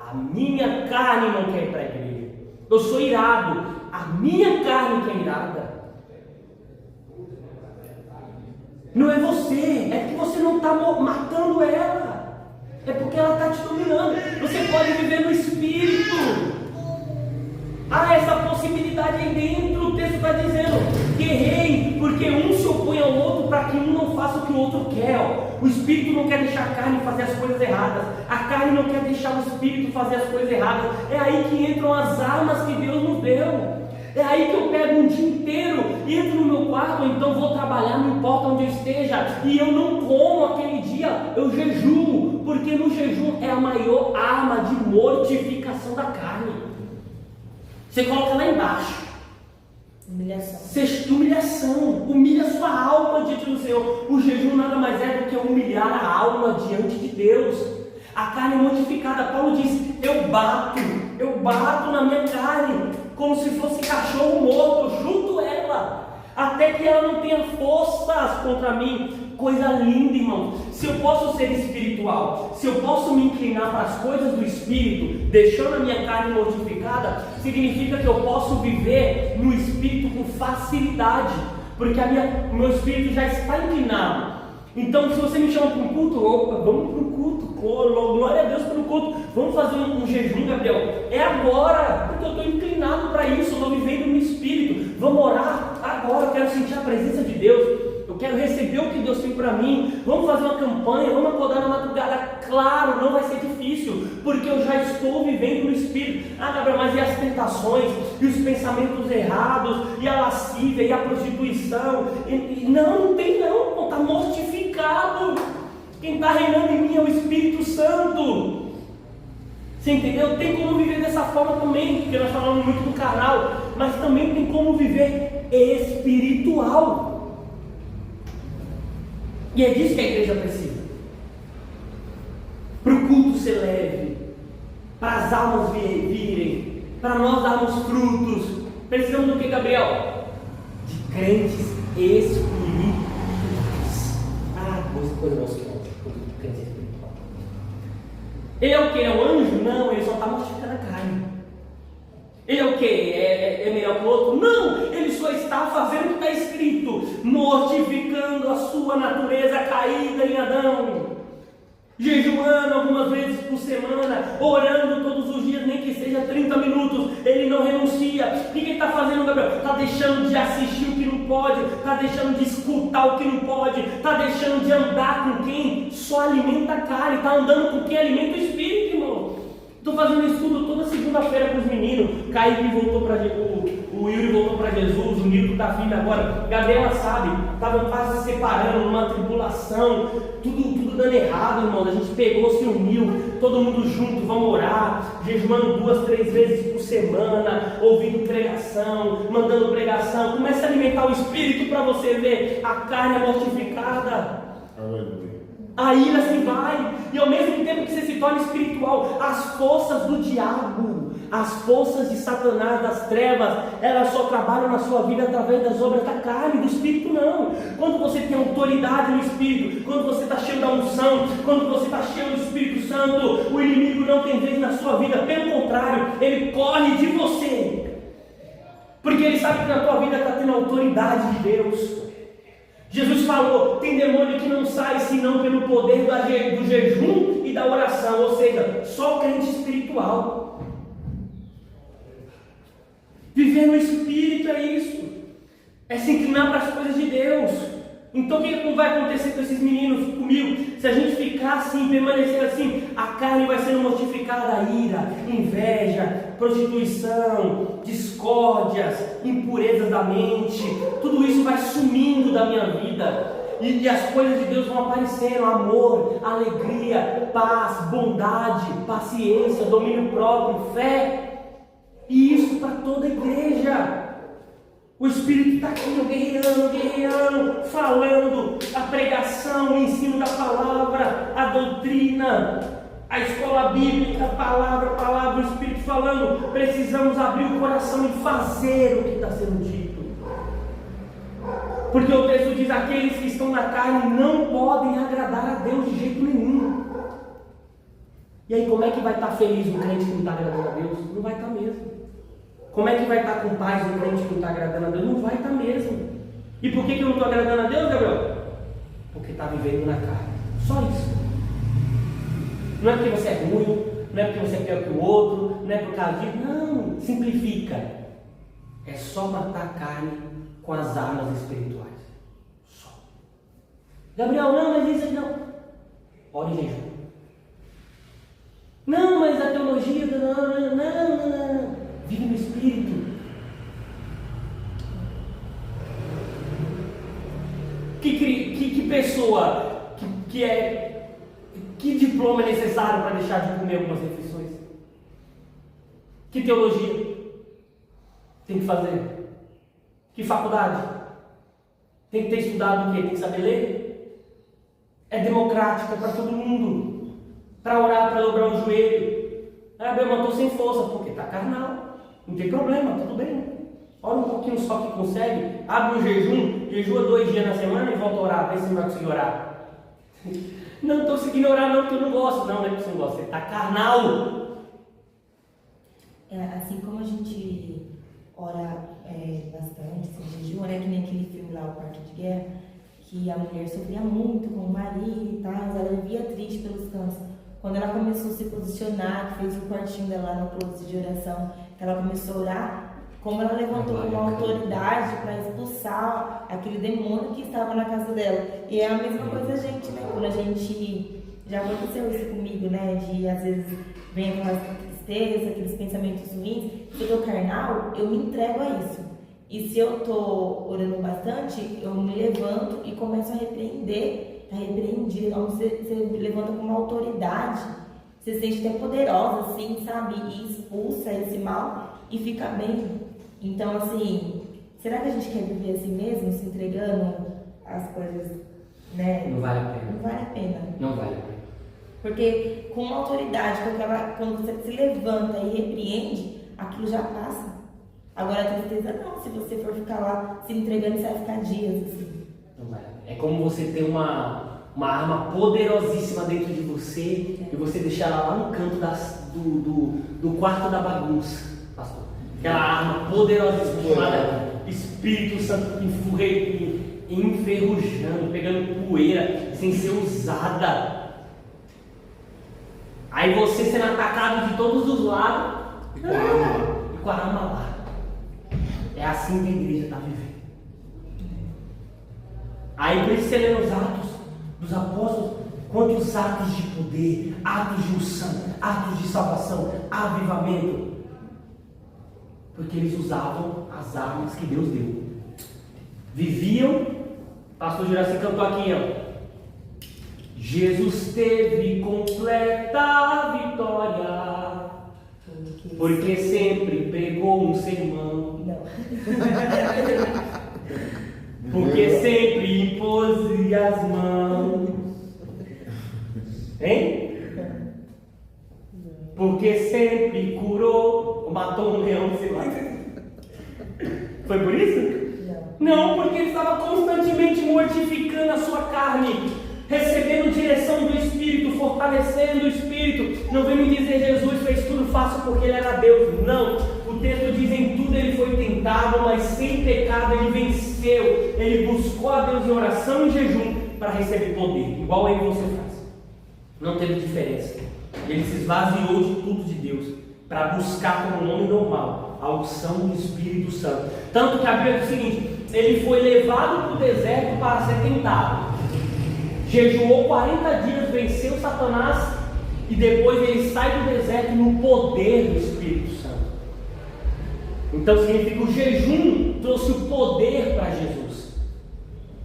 A minha carne não quer ir para a igreja. Eu sou irado. A minha carne que é irada. Não é você, é que você não está matando ela. É porque ela está te dominando. Você pode viver no espírito. Há essa possibilidade aí dentro. O texto está dizendo: guerrei, porque um se opõe ao outro para que um não faça o que o outro quer. O espírito não quer deixar a carne fazer as coisas erradas. A carne não quer deixar o espírito fazer as coisas erradas. É aí que entram as armas que Deus nos deu. É aí que eu pego um dia inteiro, entro no meu quarto, ou então vou trabalhar, não importa onde eu esteja, e eu não como aquele dia, eu jejuo, porque no jejum é a maior arma de mortificação da carne. Você coloca lá embaixo. Humilhação. Humilha a sua alma diante do Senhor. O jejum nada mais é do que humilhar a alma diante de Deus. A carne mortificada, Paulo diz: eu bato na minha carne, como se fosse cachorro morto, eu junto ela, até que ela não tenha forças contra mim. Coisa linda, irmão. Se eu posso ser espiritual, se eu posso me inclinar para as coisas do Espírito, deixando a minha carne mortificada, significa que eu posso viver no Espírito com facilidade, porque o meu Espírito já está inclinado. Então, se você me chama para um culto, opa, vamos para um culto, glória a Deus pelo culto, vamos fazer um jejum, Gabriel, é agora, porque eu estou inclinado para isso, eu estou vivendo no Espírito, vamos orar agora, eu quero sentir a presença de Deus, eu quero receber o que Deus tem para mim, vamos fazer uma campanha, vamos acordar na madrugada. Claro, não vai ser difícil, porque eu já estou vivendo no Espírito. Ah, Gabriel, mas e as tentações, e os pensamentos errados, e a lascívia, e a prostituição? Não tem não, está mortificado. Quem está reinando em mim é o Espírito Santo. Você entendeu? Tem como viver dessa forma também, porque nós falamos muito do carnal, mas também tem como viver espiritual. E é disso que a igreja precisa. Para o culto ser leve, para as almas virem, para nós darmos frutos, precisamos do que, Gabriel? De crentes espirituais. Coisa emocionante, crente espiritual. Ele é o que? É um anjo? Não, ele só está mortificando a carne. Ele é o que? É melhor que o outro? Não, ele só está fazendo o que está escrito, mortificando a sua natureza caída em Adão, jejuando algumas vezes por semana, orando todos os dias, nem que seja 30 minutos, ele não renuncia. O que ele está fazendo, Gabriel? Está deixando de assistir o que não pode, está deixando de escutar o que não pode, está deixando de andar com quem só alimenta a carne, está andando com quem alimenta o espírito, irmão. Estou fazendo estudo toda segunda-feira com os meninos. Kaique voltou para o Yuri voltou para Jesus, o Nilton está firme agora. Gabriela sabe, estavam quase se separando numa tribulação, tudo dando errado, irmão. A gente pegou, se uniu, todo mundo junto, vamos orar, jejuando 2, 3 vezes por semana, ouvindo pregação, mandando pregação. Comece a alimentar o espírito para você ver a carne mortificada. Aleluia. A ira se vai, e ao mesmo tempo que você se torna espiritual, as forças do diabo, as forças de Satanás, das trevas, elas só trabalham na sua vida através das obras da carne, do espírito não. Quando você tem autoridade no espírito, quando você está cheio da unção, quando você está cheio do Espírito Santo, o inimigo não tem vez na sua vida, pelo contrário, ele corre de você, porque ele sabe que na tua vida está tendo a autoridade de Deus. Jesus falou, tem demônio que não sai senão pelo poder do jejum e da oração, ou seja, só crente espiritual. Viver no Espírito é isso, é se inclinar para as coisas de Deus. Então o que não vai acontecer com esses meninos, comigo? Se a gente ficar assim, permanecer assim, a carne vai sendo mortificada, ira, inveja, prostituição, discórdias, impurezas da mente, tudo isso vai sumindo da minha vida. e as coisas de Deus vão aparecendo: amor, alegria, paz, bondade, paciência, domínio próprio, fé. E isso para toda a igreja. O Espírito está aqui, guerreando, falando a pregação, o ensino da palavra, a doutrina, a escola bíblica, palavra, o Espírito falando. Precisamos abrir o coração e fazer o que está sendo dito. Porque o texto diz: aqueles que estão na carne não podem agradar a Deus de jeito nenhum. E aí, como é que vai estar feliz o crente que não está agradando a Deus? Não vai estar mesmo. Como é que vai estar com paz o crente que não está agradando a Deus? Não vai estar mesmo. E por que eu não estou agradando a Deus, Gabriel? Porque está vivendo na carne. Só isso. Não é porque você é ruim, não é porque você é pior que o outro, não é por causa disso. Não, simplifica. É só matar a carne com as armas espirituais. Só. Gabriel, não, mas isso não. Ore e jejum. Não, mas a teologia, não. Vive no Espírito. Que pessoa, que diploma é necessário para deixar de comer algumas refeições? Que teologia tem que fazer? Que faculdade? Tem que ter estudado o quê? Tem que saber ler? É democrática para todo mundo. Para orar, para dobrar o joelho. Ah, eu estou sem força, porque está carnal. Não tem problema, tudo bem. Ora um pouquinho só que consegue. Abre um jejua 2 dias na semana e volta a orar. Vê se você vai conseguir orar. Não estou conseguindo orar não, porque eu não gosto. Não é porque você não gosta, você está carnal. Assim como a gente ora bastante, assim, jejum, né? Que nem aquele filme lá, O Quarto de Guerra, que a mulher sofria muito com o marido e tal, ela vivia triste pelos cantos. Quando ela começou a se posicionar, fez o quartinho dela no closet de oração, ela começou a orar, como ela levantou uma autoridade para expulsar aquele demônio que estava na casa dela. E é a mesma coisa a gente, né? Quando a gente, já aconteceu isso comigo, né? De às vezes vem aquela tristeza, aqueles pensamentos ruins. Se eu tô carnal, eu me entrego a isso. E se eu tô orando bastante, eu me levanto e começo a repreender. Está repreendido, então você levanta com uma autoridade, você se sente até poderosa, assim, sabe? E expulsa esse mal e fica bem. Então, assim, será que a gente quer viver assim mesmo, se entregando às coisas, né? Não vale a pena. Não vale a pena. Não vale a pena. Porque com uma autoridade, quando você se levanta e repreende, aquilo já passa. Agora a tristeza não, se você for ficar lá se entregando, você vai ficar dias assim. É como você ter uma arma poderosíssima dentro de você e você deixar ela lá no canto do quarto da bagunça, pastor. Aquela arma poderosíssima chamada Espírito Santo enferrujando, pegando poeira, sem ser usada. Aí você sendo atacado de todos os lados e com a arma lá. É assim que a igreja está vivendo. Aí por isso você lê os Atos dos Apóstolos, quantos atos de poder, atos de unção, atos de salvação, avivamento. Porque eles usavam as armas que Deus deu. Viviam, pastor Juraci cantou aqui, ó. Jesus teve completa vitória, porque sempre pregou um sermão. Não. Porque sempre impôs as mãos. Hein? Porque sempre curou, matou um leão, sei lá. Foi por isso? Não, porque ele estava constantemente mortificando a sua carne, recebendo direção do Espírito, fortalecendo o Espírito. Não vem me dizer Jesus fez tudo fácil porque ele era Deus. Não. O texto diz: em tudo ele foi tentado, mas sem pecado ele venceu. Ele buscou a Deus em oração e jejum para receber poder. Igual aí você faz. Não teve diferença. Ele se esvaziou de tudo de Deus para buscar como nome normal a unção do Espírito Santo. Tanto que a Bíblia diz o seguinte: ele foi levado para o deserto para ser tentado. Jejuou 40 dias, venceu Satanás e depois ele sai do deserto no poder do Espírito Santo. Então significa que o jejum trouxe o poder para Jesus.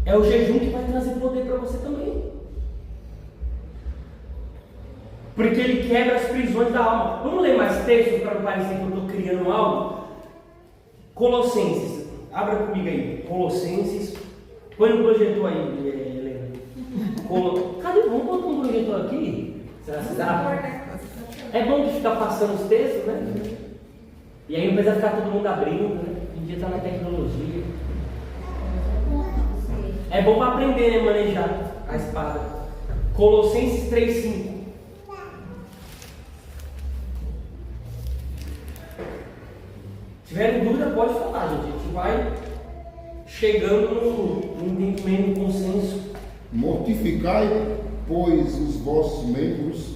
É o jejum que vai trazer poder para você também. Porque ele quebra as prisões da alma. Vamos ler mais textos para não parecer que eu estou criando algo? Colossenses. Abra comigo aí. Colossenses. Põe no projetor aí, Helena. Cadê? Vamos botar um projetor aqui? É bom de ficar passando os textos, né? E aí não precisa ficar todo mundo abrindo, né? Hoje em dia está na tecnologia. É bom para aprender, né? Manejar a espada. Colossenses 3:5. Se tiverem dúvida, pode falar, gente. A gente vai chegando no entendimento, no consenso. Mortificai, pois, os vossos membros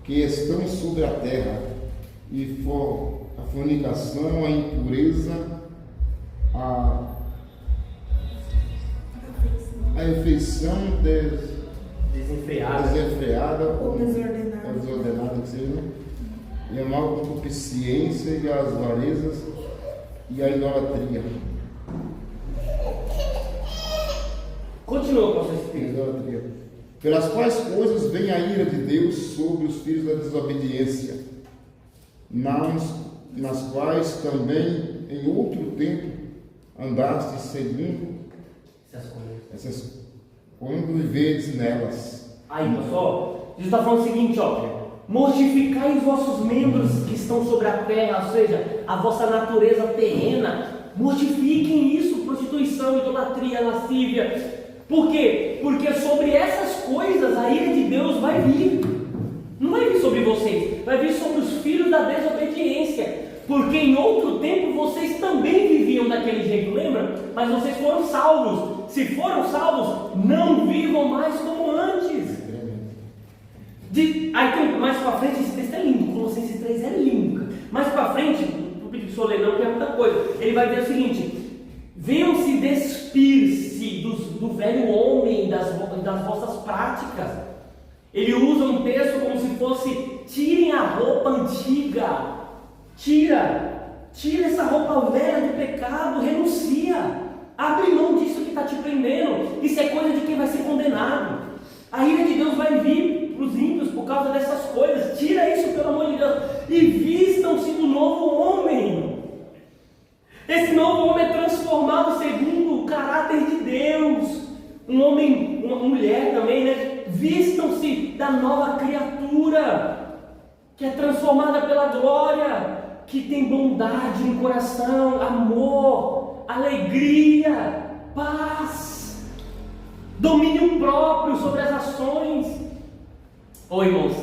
que estão sobre a terra, e for a fornicação, a impureza, a refeição desenfreada ou desordenada, que seja, né? E a malconcupiscência e as avarezas e a idolatria. Continua com a sua experiência. Pelas quais coisas vem a ira de Deus sobre os filhos da desobediência, nas quais também em outro tempo andaste segundo essas quando viveres nelas. Aí, pessoal, Jesus está falando o seguinte, ó. Mortificai os vossos membros que estão sobre a terra, ou seja, a vossa natureza terrena. Mortifiquem isso, prostituição, idolatria, lascívia. Por quê? Porque sobre essas coisas a ira de Deus vai vir. Não vai vir sobre vocês, vai vir sobre os filhos da desobediência. Porque em outro tempo vocês também viviam daquele jeito, lembra? Mas vocês foram salvos. Se foram salvos, não vivam mais como antes. Aí tem mais para frente, esse texto é lindo, Colossenses 3 é lindo. Mais para frente, vou pedir que o senhor lê não, que é muita coisa. Ele vai dizer o seguinte: venham-se despir-se do velho homem, das vossas práticas. Ele usa um texto como se fosse: tirem a roupa antiga, tira essa roupa velha de pecado, renuncia, abre mão disso que está te prendendo. Isso é coisa de quem vai ser condenado. A ira de Deus vai vir para os ímpios por causa dessas coisas. Tira isso, pelo amor de Deus, e vistam-se do novo homem. Esse novo homem é transformado segundo o caráter de Deus. Um homem, uma mulher também, né? Vistam-se da nova criatura, que é transformada pela glória, que tem bondade no coração, amor, alegria, paz, domínio próprio sobre as ações. Oi, irmãos,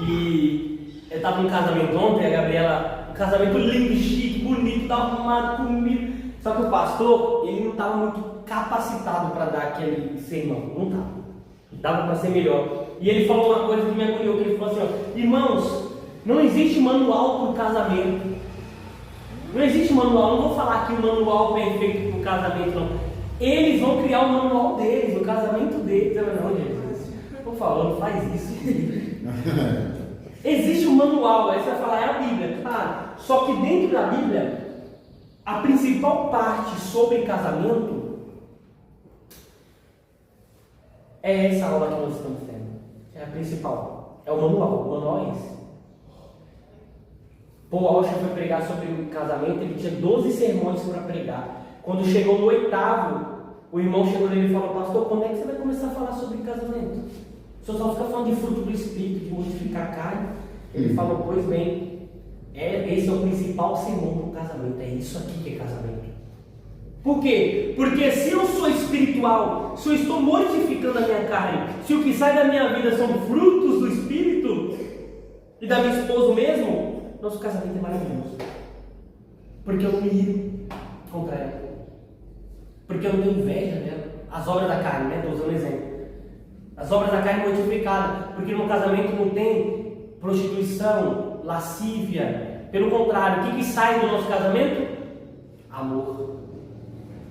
e eu estava num casamento ontem, a Gabriela, um casamento lindo, chique, bonito, arrumado, comigo. Só que o pastor, ele não estava muito capacitado para dar aquele sermão, não estava. Dava para ser melhor. E ele falou uma coisa que me agoniou, que ele falou assim: ó, irmãos, não existe manual para o casamento. Não existe manual, não vou falar aqui o manual perfeito para o casamento, não. Eles vão criar o manual deles, o casamento deles. Não, Jesus. Estou falando, faz isso. Existe um manual, aí você vai falar, é a Bíblia. Claro. Só que dentro da Bíblia, a principal parte sobre casamento é essa aula que nós estamos tendo. É a principal. É o manual. O manual é esse. Paul Washer foi pregar sobre o casamento, ele tinha 12 sermões para pregar. Quando chegou no 8º, o irmão chegou nele e falou: pastor, quando é que você vai começar a falar sobre casamento? O senhor só fica falando de fruto do Espírito, de mortificar a carne. Ele falou: pois bem, esse é o principal sermão do casamento, é isso aqui que é casamento. Por quê? Porque se eu sou espiritual, se eu estou mortificando a minha carne, se o que sai da minha vida são frutos do Espírito, e da minha esposa mesmo, nosso casamento é maravilhoso. Porque eu não me iro contra ela, porque eu não tenho inveja dela. As obras da carne, né? Estou usando um exemplo. As obras da carne mortificadas, porque no casamento não tem prostituição, lascívia. Pelo contrário, o que sai do nosso casamento? Amor,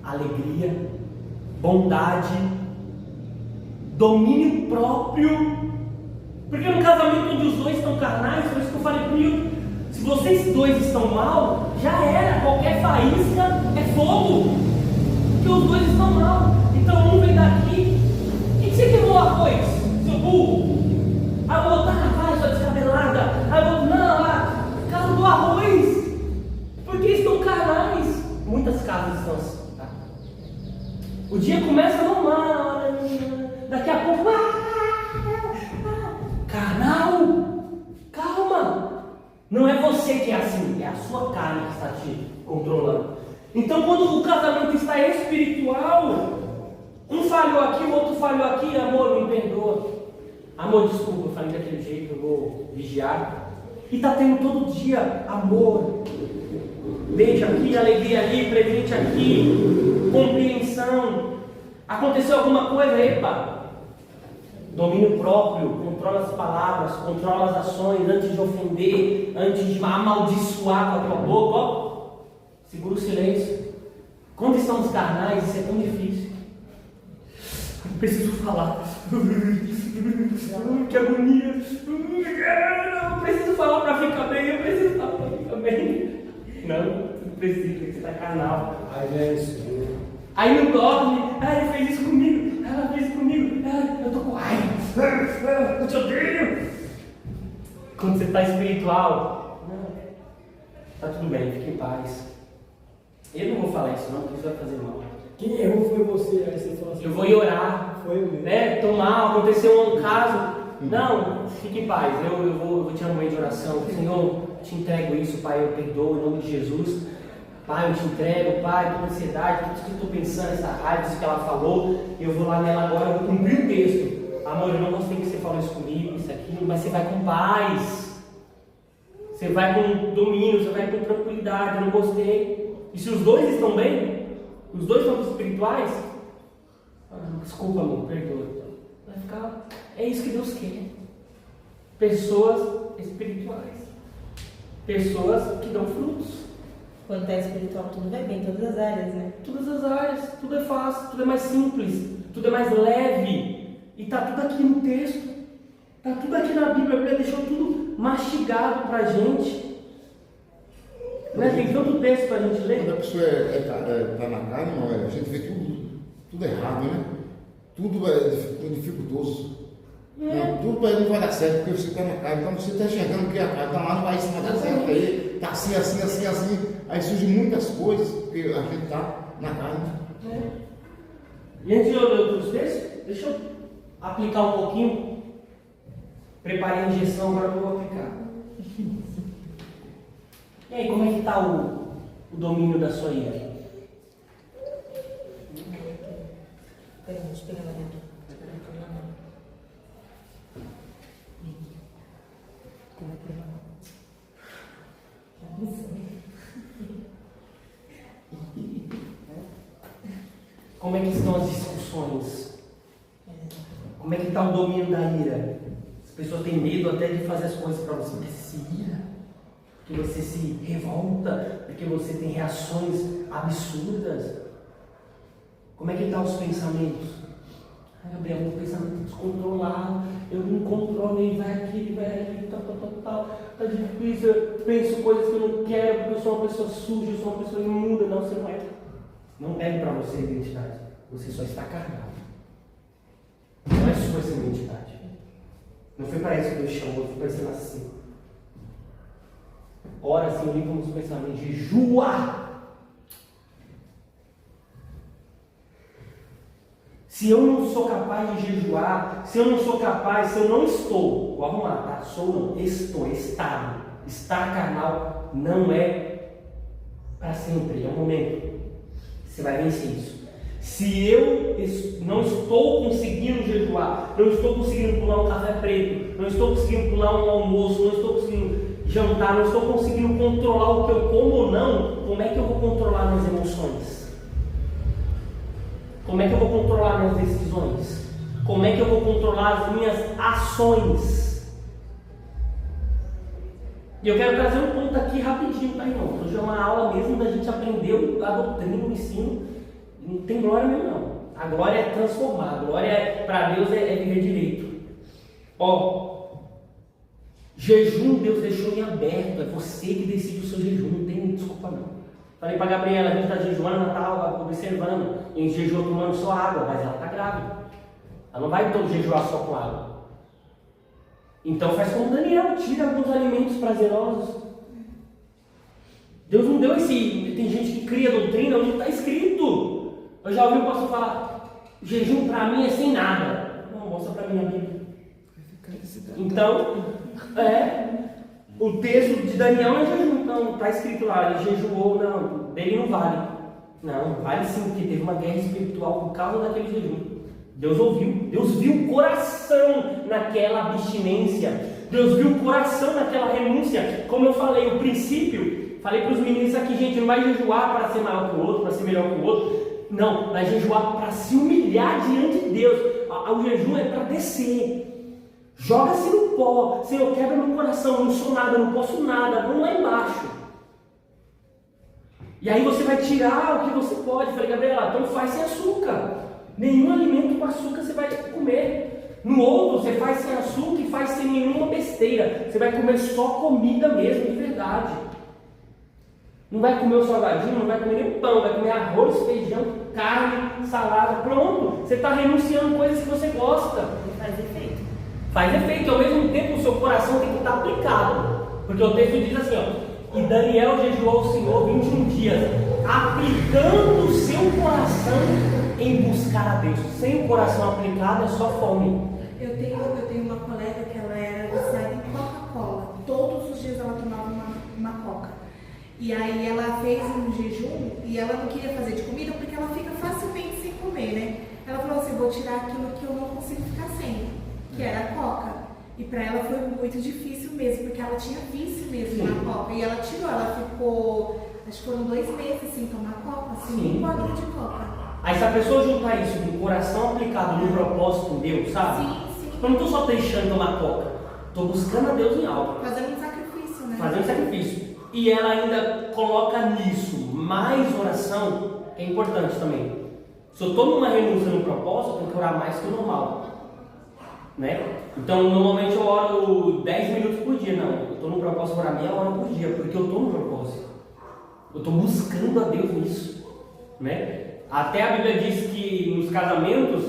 alegria, bondade, domínio próprio. Porque no casamento onde os dois estão carnais, foi isso que eu falei comigo. Se vocês dois estão mal, já era, qualquer faísca é fogo, porque os dois estão mal. Então um vem me dar aqui? O que você queimou o arroz, seu burro? Amor, vai, sua descabelada. Amor, não, casa do arroz. Porque estão carnais. Muitas casas estão assim, tá? O dia começa normal, daqui a pouco, carnal. Calma. Não é você que é assim, é a sua carne que está te controlando. Então, quando o casamento está espiritual, um falhou aqui, o outro falhou aqui, amor, me perdoa. Amor, desculpa, eu falei daquele jeito, eu vou vigiar. E está tendo todo dia amor, beijo aqui, alegria ali, presente aqui, compreensão. Aconteceu alguma coisa, epa, domínio próprio, controla as palavras, controla as ações, antes de ofender, antes de amaldiçoar com a tua boca, ó, segura o silêncio. Quando estamos carnais, isso é tão difícil. Eu preciso falar. Que agonia. Eu preciso falar para ficar bem. Eu preciso falar para ficar bem. Não precisa, você está carnal. Aí não dorme. Ele fez isso comigo. Ela fez isso comigo. Eu tô com raiva. Eu te odeio. Quando você está espiritual, está tudo bem, fique em paz. Eu não vou falar isso não, porque isso vai fazer mal. Quem errou foi você, aí você falou assim. Eu vou ir orar, foi eu mesmo. né? Tomar, aconteceu um caso. Não, fique em paz. Eu vou tirar um meio de oração. Senhor, te entrego isso, Pai, eu perdoo em nome de Jesus. Pai, eu te entrego, Pai, toda ansiedade, tudo que eu estou pensando, essa raiva, isso que ela falou. Eu vou lá nela agora, eu vou cumprir o texto. Amor, eu não gostei que você falou isso comigo, isso aqui, mas você vai com paz. Você vai com domínio, você vai com tranquilidade. Eu não gostei. E se os dois estão bem, os dois estão espirituais, desculpa, amor, perdoa. Vai ficar. É isso que Deus quer. Pessoas espirituais. Pessoas que dão frutos. Quando está espiritual, tudo vai bem, em todas as áreas, né? Todas as áreas, tudo é fácil, tudo é mais simples, tudo é mais leve. E está tudo aqui no texto. Está tudo aqui na Bíblia. A Bíblia deixou tudo mastigado para a gente. Né? Tem tanto texto para a gente ler. Quando a pessoa está na carne, a gente vê tudo errado, né? Tudo é dificultoso. Não, tudo não vai dar certo porque você está na carne. Então você está enxergando que a carne está lá, não vai dar certo. Aí está assim, assim, assim, assim. Aí surgem muitas coisas porque a gente está na carne. E antes de eu ler outros textos, deixa eu aplicar um pouquinho. Preparei a injeção, agora eu vou aplicar. E aí, como é que está o domínio da sua ira? Peraí, deixa eu pegar na minha mão. Como é que estão as discussões? Como é que está o domínio da ira? As pessoas têm medo até de fazer as coisas para você, porque você se ira, porque você se revolta, porque você tem reações absurdas. Como é que estão os pensamentos? Gabriel, meu pensamento descontrolado, eu não controlo, ele vai aqui, tal, tá difícil, eu penso coisas que eu não quero, porque eu sou uma pessoa suja, eu sou uma pessoa imunda. Não, você não é. Não pede para você a identidade, você só está carregado. Não é sua essa identidade. Não foi para isso que Deus chamou, foi para você nascer. Ora assim, limpa os pensamentos, jejua. Se eu não sou capaz de jejuar, se eu não sou capaz, se eu não estou, vou arrumar, tá? Sou não, estou, estado. Estar carnal não é para sempre, é um momento. Você vai vencer isso. Se eu não estou conseguindo jejuar, não estou conseguindo pular um café preto, não estou conseguindo pular um almoço, não estou conseguindo jantar, não estou conseguindo controlar o que eu como ou não, como é que eu vou controlar minhas emoções? Como é que eu vou controlar minhas decisões? Como é que eu vou controlar as minhas ações? E eu quero trazer um ponto aqui rapidinho, tá, irmão? Hoje é uma aula mesmo da gente aprender a doutrina, o ensino. Não tem glória mesmo, não. A glória é transformar. A glória para Deus é viver direito. Ó, jejum Deus deixou em aberto. É você que decide o seu jejum. Não tem desculpa, não. Falei para a Gabriela, a gente está jejuando, está observando, a gente jejua tomando só água, mas ela está grávida. Ela não vai todo jejuar só com água. Então faz como Daniel, tira alguns alimentos prazerosos. Deus não deu esse... Tem gente que cria doutrina onde está escrito. Eu já ouvi o pastor falar, jejum para mim é sem nada. Não, mostra para mim a Bíblia. Então, o texto de Daniel não é jejum, não, está escrito lá, ele jejuou, não, dele não vale. Não, vale sim, porque teve uma guerra espiritual por causa daquele jejum. Deus ouviu, Deus viu o coração naquela abstinência, Deus viu o coração naquela renúncia. Como eu falei, o princípio, falei para os meninos aqui, gente, não vai jejuar para ser maior que o outro, para ser melhor que o outro. Não, vai jejuar para se humilhar diante de Deus. O jejum é para descer. Joga-se no pó. Senhor, quebra meu coração, não sou nada, não posso nada, vamos lá embaixo. E aí você vai tirar o que você pode. Falei, Gabriela, então faz sem açúcar. Nenhum alimento com açúcar você vai comer. No outro, você faz sem açúcar e faz sem nenhuma besteira. Você vai comer só comida mesmo, de verdade. Não vai comer o salgadinho, não vai comer nem pão, vai comer arroz, feijão, carne, salada. Pronto, você está renunciando coisas que você gosta. Faz efeito. Faz efeito, ao mesmo tempo o seu coração tem que estar aplicado. Porque o texto diz assim, ó, e Daniel jejuou ao Senhor 21 dias, aplicando o seu coração em buscar a Deus. Sem o coração aplicado é só fome. Eu tenho uma colega que ela era viciada em Coca-Cola. Todos os dias ela tomava uma Coca. E aí ela fez um jejum e ela não queria fazer de comida porque ela fica facilmente sem comer, né? Ela falou assim, vou tirar aquilo que eu não consigo ficar sem, que era a Coca. E pra ela foi muito difícil mesmo, porque ela tinha vício mesmo na Coca. E ela tirou, ela ficou, acho que foram 2 meses sem tomar Coca, sem um quadro de Coca. Aí se a pessoa juntar isso com o coração aplicado no propósito com Deus, sabe? Sim. Eu não estou só deixando tomar Coca, estou buscando a Deus em algo. Fazendo um sacrifício, né? Fazendo sacrifício. E ela ainda coloca nisso mais oração, que é importante também. Se eu estou numa renúncia no propósito, eu tenho que orar mais que o normal. Né? Então, normalmente eu oro 10 minutos por dia. Não, eu estou no propósito de orar meia hora por dia, porque eu estou no propósito. Eu estou buscando a Deus nisso. Né? Até a Bíblia diz que nos casamentos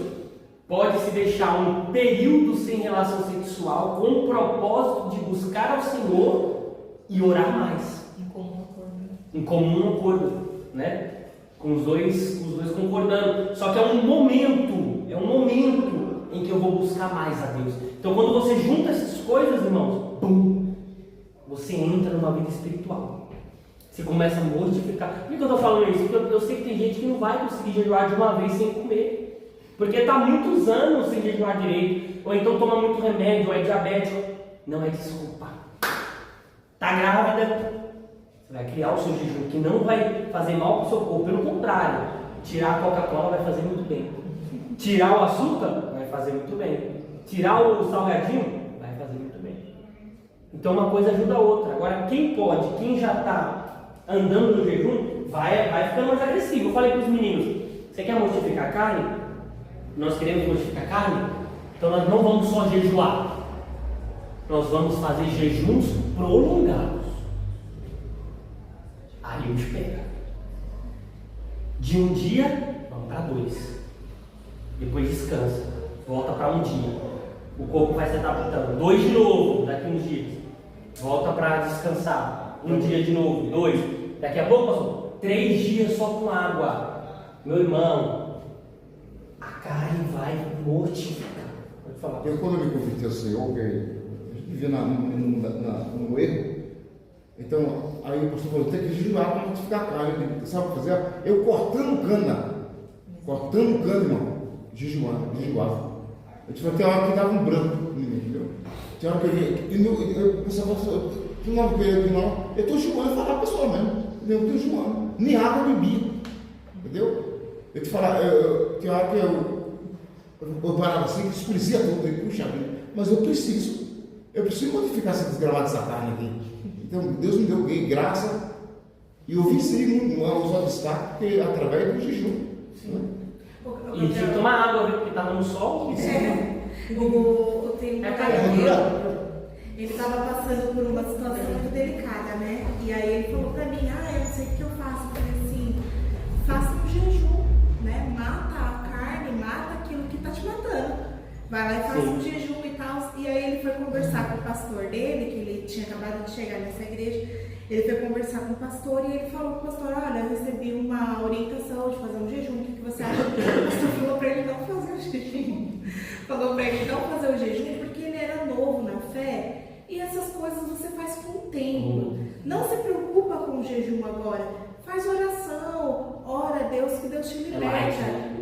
pode-se deixar um período sem relação sexual com o propósito de buscar ao Senhor e orar mais. Em comum acordo, né? Com os dois concordando. Só que é um momento em que eu vou buscar mais a Deus. Então quando você junta essas coisas, irmãos, pum, você entra numa vida espiritual. Você começa a mortificar. Por que eu estou falando isso? Porque eu sei que tem gente que não vai conseguir jejuar de uma vez sem comer. Porque está muitos anos sem jejuar direito. Ou então toma muito remédio, ou é diabético. Não é desculpa. Está grávida, você vai criar o seu jejum, que não vai fazer mal para o seu corpo. Pelo contrário, tirar a Coca-Cola vai fazer muito bem. Tirar o açúcar vai fazer muito bem. Tirar o salgadinho vai fazer muito bem. Então uma coisa ajuda a outra. Agora quem pode, quem já está andando no jejum, vai ficando mais agressivo. Eu falei para os meninos, você quer mortificar a carne? Nós queremos mortificar a carne? Então nós não vamos só jejuar. Nós vamos fazer jejuns prolongados. Aí eu te pego. De um dia, vamos para 2. Depois descansa. Volta para um dia. O corpo vai se adaptando. 2 de novo, daqui uns dias. Volta para descansar. 1 dia de novo, 2. Daqui a pouco, pastor, 3 dias só com água. Meu irmão, a carne vai mortificar. Pode falar. Eu, quando eu me converti ao Senhor, vivia no erro. Então, aí o pastor falou, tem que jejuar para mortificar a carne. Sabe o que fazer? Eu cortando cana, irmão, jejuava. Eu tive até a hora que dava um branco, entendeu? Tinha hora que eu via, eu pensava, tu não veio aqui não, eu estou jejuando, eu falava pessoal mesmo, eu estou jejuando, nem água eu bebia, entendeu? Eu te falava, tinha hora que eu parava assim, escurecia tudo, eu puxa vida, mas eu preciso modificar essa desgramada dessa carne aqui. Então Deus me deu graça e eu venci os obstáculos porque, através do jejum. Né? E tinha que tomar água, porque estava no sol. Eu tenho uma colega ele estava passando por uma situação muito delicada, né? E aí ele falou pra mim, eu não sei o que eu faço. Eu falei assim, faça um jejum, né? Mata a carne, mata aquilo que tá te matando. Vai lá e faça um jejum e tal. E aí ele foi conversar com o pastor dele, que ele tinha acabado de chegar nessa igreja. Ele foi conversar com o pastor e ele falou pro pastor, olha, eu recebi uma orientação de fazer um jejum, o que você acha? O pastor falou pra ele não fazer o jejum. Falou pra ele não fazer o jejum porque ele era novo na fé. E essas coisas você faz com o tempo. Não se preocupa com o jejum agora. Faz oração, ora a Deus que Deus te liberta.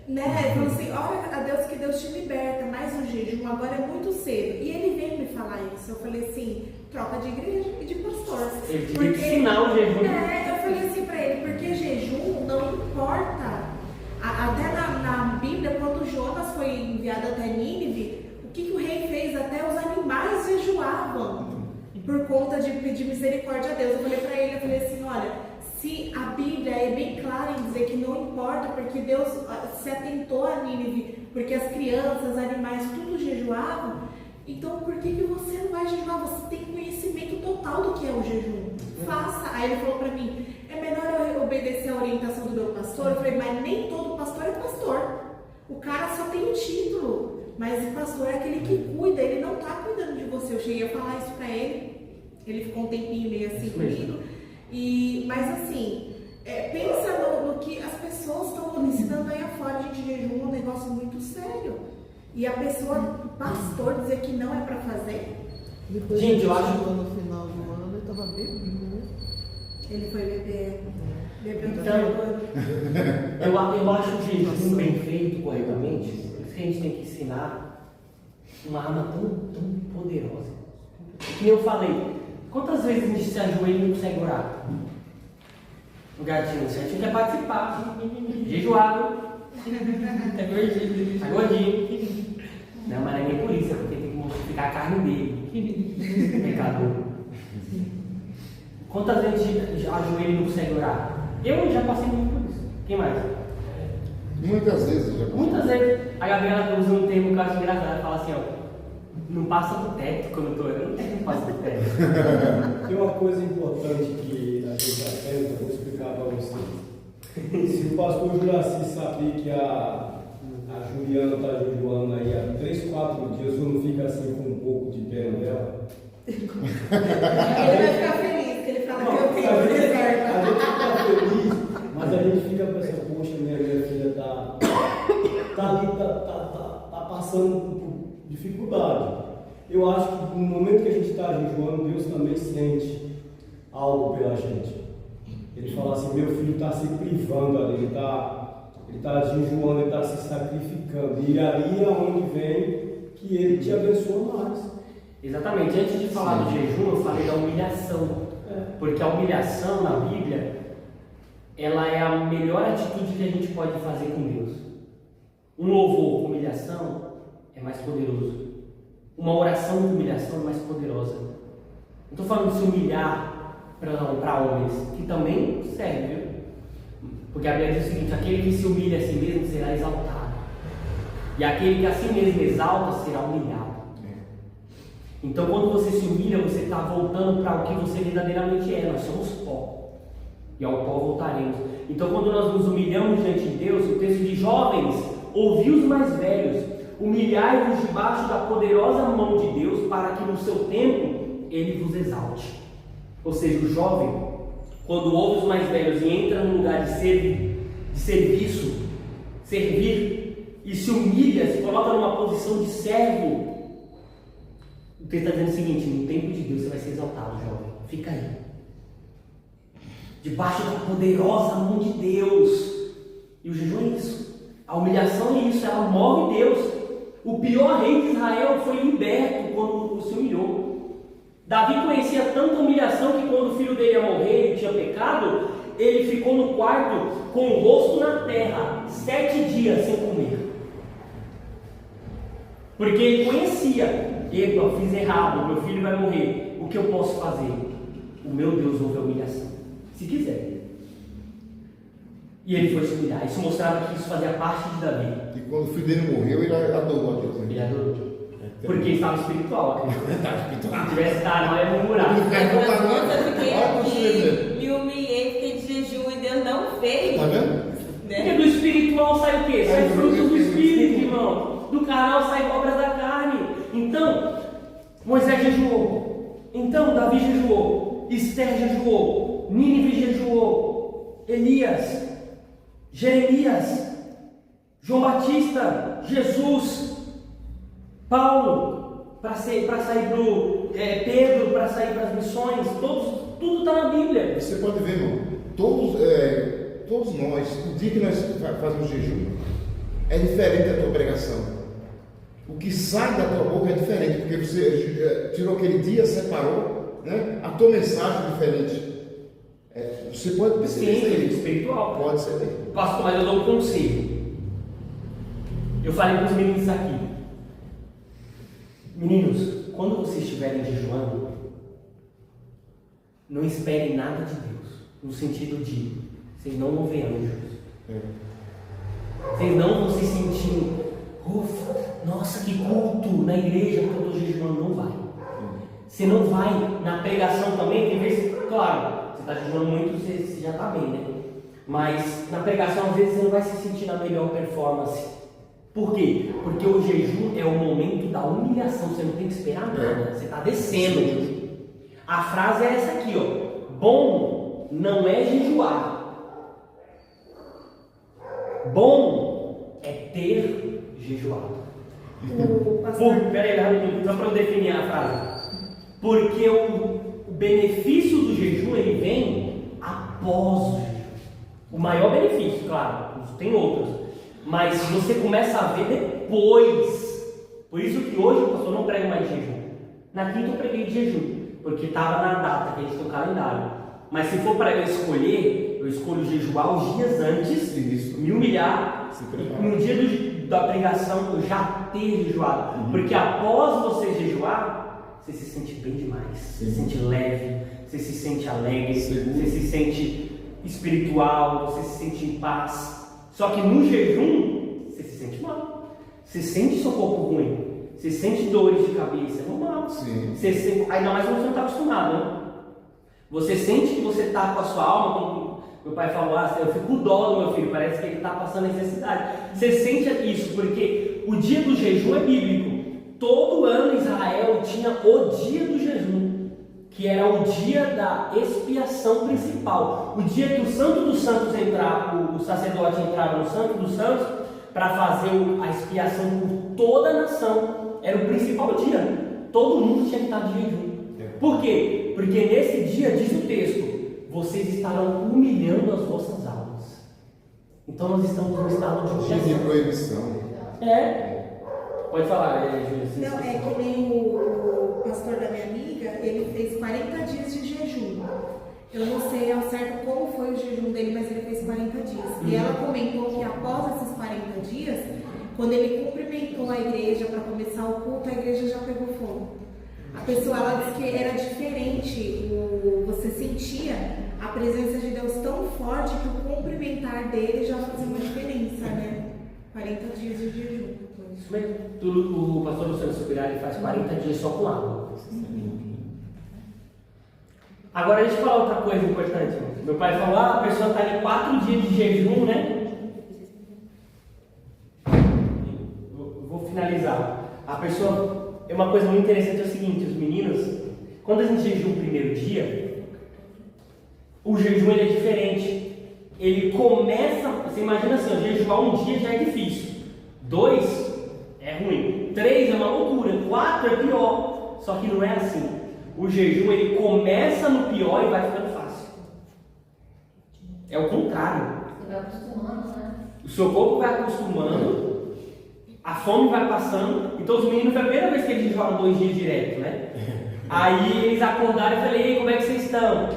Né? Falou assim, ora a Deus que Deus te liberta, mas o jejum agora é muito cedo. E ele veio me falar isso. Eu falei assim, troca de igreja e de pastor. Ele tem que ensinar o jejum. Eu falei assim pra ele, porque jejum não importa. Até na Bíblia, quando Jonas foi enviado até Nínive, o que o rei fez? Até os animais jejuavam por conta de pedir misericórdia a Deus. Eu falei pra ele, eu falei assim, olha, se a Bíblia é bem clara em dizer que não importa, porque Deus se atentou a Nínive, porque as crianças, os animais, tudo jejuavam, então por que você não vai jejuar? Você tem conhecimento total do que é o jejum. Faça. Aí ele falou pra mim, é melhor eu obedecer a orientação do meu pastor? Eu falei, mas nem todo pastor é pastor. O cara só tem o título, mas o pastor é aquele que cuida, ele não tá cuidando de você. Eu cheguei a falar isso pra ele ficou um tempinho meio assim comigo. Mas assim, pensa no que as pessoas estão ensinando aí afora. Gente, jejum é um negócio muito sério. E a pessoa, o pastor, dizer que não é pra fazer. Depois gente, eu acho que no final do ano ele estava bebendo, né? Ele foi beber. Então, eu acho o jejum bem feito corretamente. Por isso que a gente tem que ensinar uma arma tão poderosa. Que eu falei, quantas vezes a gente se ajoelha e não consegue orar? O gatinho quer participar. Jejuado. Tá gordinho. Não, mas não é nem por isso, é porque tem que mortificar a carne dele. Pecador. Quantas vezes a gente ajoelha e não consegue orar? Eu já passei muito por isso. Quem mais? Muitas vezes eu já passei. Muitas vezes. A Gabriela usa um termo que eu acho engraçado. Ela fala assim, não passa do teto quando eu tô orando. Não passa do teto. Tem uma coisa importante que a gente aprende, eu vou explicar para vocês. Se o pastor Juraci saber que a Juliana está jejuando aí há 3, 4 dias, eu não fica assim com um pouco de pena dela? Ele vai ficar feliz, que ele fala que eu tenho reserva. A gente fica feliz, mas a gente fica pensando, poxa, minha filha tá ali, tá passando por dificuldade. Eu acho que no momento que a gente está jejuando, Deus também sente algo pela gente. Ele fala assim, meu filho está se privando ali, ele está jejuando, ele está se sacrificando. E ali é onde vem que ele te abençoa mais. Exatamente. Antes de falar do jejum, eu falei da humilhação. Porque a humilhação na Bíblia, ela é a melhor atitude que a gente pode fazer com Deus. Um louvor com humilhação é mais poderoso. Uma oração com humilhação é mais poderosa. Não estou falando de se humilhar para homens, que também serve, viu? Porque a Bíblia diz o seguinte, aquele que se humilha a si mesmo será exaltado. E aquele que a si mesmo exalta será humilhado. Então quando você se humilha, você está voltando para o que você verdadeiramente é. Nós somos pó. E ao pó voltaremos. Então quando nós nos humilhamos diante de Deus, o texto de jovens, ouvi os mais velhos, humilhai-vos debaixo da poderosa mão de Deus, para que no seu tempo Ele vos exalte. Ou seja, o jovem, quando ouve os mais velhos e entra num lugar de serviço, servir, e se humilha, se coloca numa posição de servo, o texto está dizendo o seguinte, no tempo de Deus você vai ser exaltado, jovem. Fica aí. Debaixo da poderosa mão de Deus. E o jejum é isso. A humilhação é isso, ela move Deus. O pior rei de Israel foi liberto quando se humilhou. Davi conhecia tanta humilhação que quando o filho dele ia morrer e tinha pecado, ele ficou no quarto com o rosto na terra, 7 dias sem comer. Porque ele conhecia, eu fiz errado, meu filho vai morrer, o que eu posso fazer? O meu Deus ouve a humilhação, se quiser. E ele foi se humilhar, isso mostrava que isso fazia parte de Davi. E quando o filho dele morreu, ele adorou a Deus. Ele adorou. Porque estava espiritual. Tá espiritual. Se tivesse estado lá, ia murmurar. Eu fiquei aqui, me humilhei, fiquei de jejum e Deus não fez. Tá vendo? Porque Né? do espiritual sai o quê? Sai Sai frutos do frutos do espírito, irmão. Do carnal sai obras da carne. Então, Moisés jejuou. Então, Davi jejuou. Esther jejuou. Nínive jejuou. Elias, Jeremias, João Batista, Jesus, Paulo, para sair pro Pedro, para sair para as missões, tudo está na Bíblia. Você pode ver, irmão, todos nós, o dia que nós fazemos jejum, é diferente da tua pregação. O que sai da tua boca é diferente, porque você tirou aquele dia, separou, né? A tua mensagem é diferente. Você pode perceber isso aí. Espiritual. Pode ser. Pastor, mas eu dou um conselho. Eu falei para os meninos aqui. Meninos, quando vocês estiverem jejuando, não esperem nada de Deus. No sentido de, vocês não vão ver anjos. Vocês não vão se sentir, ufa, nossa, que culto na igreja porque eu estou jejuando. Não vai. Você não vai na pregação também, tem vezes, claro, você está jejuando muito, você já está bem, né? Mas na pregação, às vezes, você não vai se sentir na melhor performance. Por quê? Porque o jejum é o momento da humilhação, você não tem que esperar nada, você está descendo. A frase é essa aqui, ó. Bom não é jejuar. Bom é ter jejuado. Peraí, rapidinho, só para eu definir a frase. Porque o benefício do jejum, ele vem após o jejum. O maior benefício, claro, tem outros. Mas você começa a ver depois. Por isso que hoje o pastor não prega mais de jejum. Na quinta eu preguei de jejum, porque estava na data que a gente tem o calendário. Mas se for para eu escolher, eu escolho jejuar os dias antes, Isso. me humilhar, e no dia da pregação eu já ter jejuado. Porque após você jejuar, você se sente bem demais, você se sente leve, você se sente alegre, você se sente espiritual, você se sente em paz. Só que no jejum, você se sente mal. Você sente seu corpo ruim. Você sente dores de cabeça. É normal. Você sente, ainda mais quando você não está acostumado, né? Você sente que você está com a sua alma, como meu pai falou, eu fico com dó do meu filho, parece que ele está passando necessidade. Você sente isso, porque o dia do jejum é bíblico. Todo ano Israel tinha o dia do jejum, que era o dia da expiação principal. O dia que o Santo dos Santos entrava, o sacerdote entrava no Santo dos Santos para fazer a expiação por toda a nação. Era o principal dia. Todo mundo tinha que estar de jejum. Por quê? Porque nesse dia, diz o texto, vocês estarão humilhando as vossas almas. Então nós estamos no estado de Dia de proibição. Pode falar, Júlia. Não, é que nem o pastor da minha amiga, ele fez 40 dias de jejum. Eu não sei ao certo como foi o jejum dele, mas ele fez 40 dias. E ela comentou que após esses 40 dias, quando ele cumprimentou a igreja para começar o culto, a igreja já pegou fogo. A pessoa, ela disse que era diferente, você sentia a presença de Deus tão forte que o cumprimentar dele já fazia uma diferença, né? 40 dias de jejum. Isso mesmo. O pastor Luciano Subirá, ele faz 40 dias só com água. Agora deixa eu falar outra coisa importante. Meu pai falou, a pessoa está em 4 dias de jejum, né? Eu vou finalizar. A pessoa... É uma coisa muito interessante, é o seguinte, os meninos, quando a gente jejum o primeiro dia, o jejum ele é diferente. Ele começa, você imagina assim, jejuar um dia já é difícil. 2 é ruim. 3 é uma loucura. 4 é pior. Só que não é assim. O jejum ele começa no pior e vai ficando fácil. É o contrário. Você vai acostumando, né? O seu corpo vai acostumando. A fome vai passando, então os meninos, foi a primeira vez que eles jejuaram 2 dias direto, né? Aí eles acordaram e falei, ei, como é que vocês estão?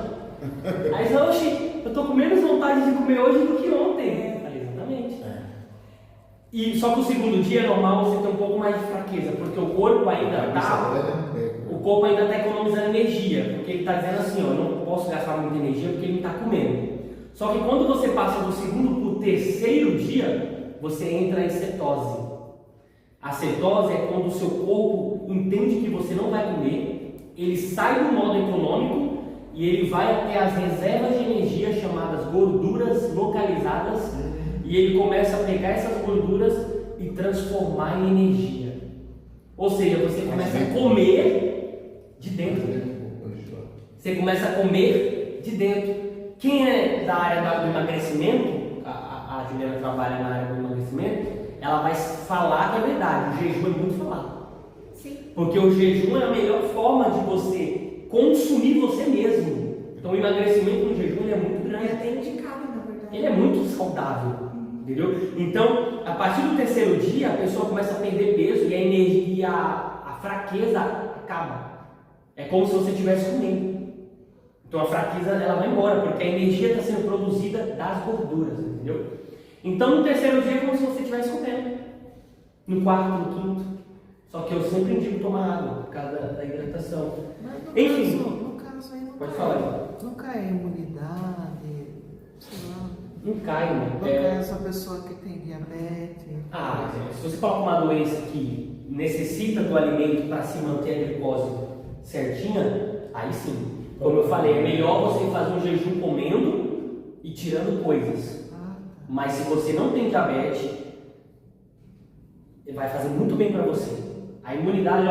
Aí eles falaram, oxi, eu tô com menos vontade de comer hoje do que ontem. Eu falei, exatamente. E só que o segundo dia é normal você ter um pouco mais de fraqueza, porque o corpo ainda está economizando energia, porque ele está dizendo assim, ó, eu não posso gastar muita energia porque ele não está comendo. Só que quando você passa do segundo para o terceiro dia, você entra em cetose. A cetose é quando o seu corpo entende que você não vai comer, ele sai do modo econômico e ele vai até as reservas de energia chamadas gorduras localizadas e ele começa a pegar essas gorduras e transformar em energia. Ou seja, você começa a comer de dentro. Você começa a comer de dentro. Quem é da área do emagrecimento, a Juliana trabalha na área do emagrecimento, ela vai falar que é verdade, o jejum é muito falado. Sim. Porque o jejum é a melhor forma de você consumir você mesmo. Então o emagrecimento no jejum ele é muito É grande. até indicado, na verdade. Ele é muito saudável. Entendeu? Então, a partir do terceiro dia, a pessoa começa a perder peso e a energia, a fraqueza acaba. É como se você estivesse comendo. Então a fraqueza ela vai embora, porque a energia está sendo produzida das gorduras, entendeu? Então no terceiro dia é como se você estivesse comendo. No quarto, no quinto. Só que eu sempre indico tomar água, por causa da hidratação. Mas Enfim. no caso aí não Pode cai. falar. Não cai a imunidade, sei lá. Não cai, né? Não cai essa pessoa que tem diabetes. Se você coloca uma doença que necessita do alimento para se manter a glicose certinha, aí sim. Como eu falei, é melhor você fazer um jejum comendo e tirando coisas. Mas se você não tem diabetes, vai fazer muito bem para você. A imunidade,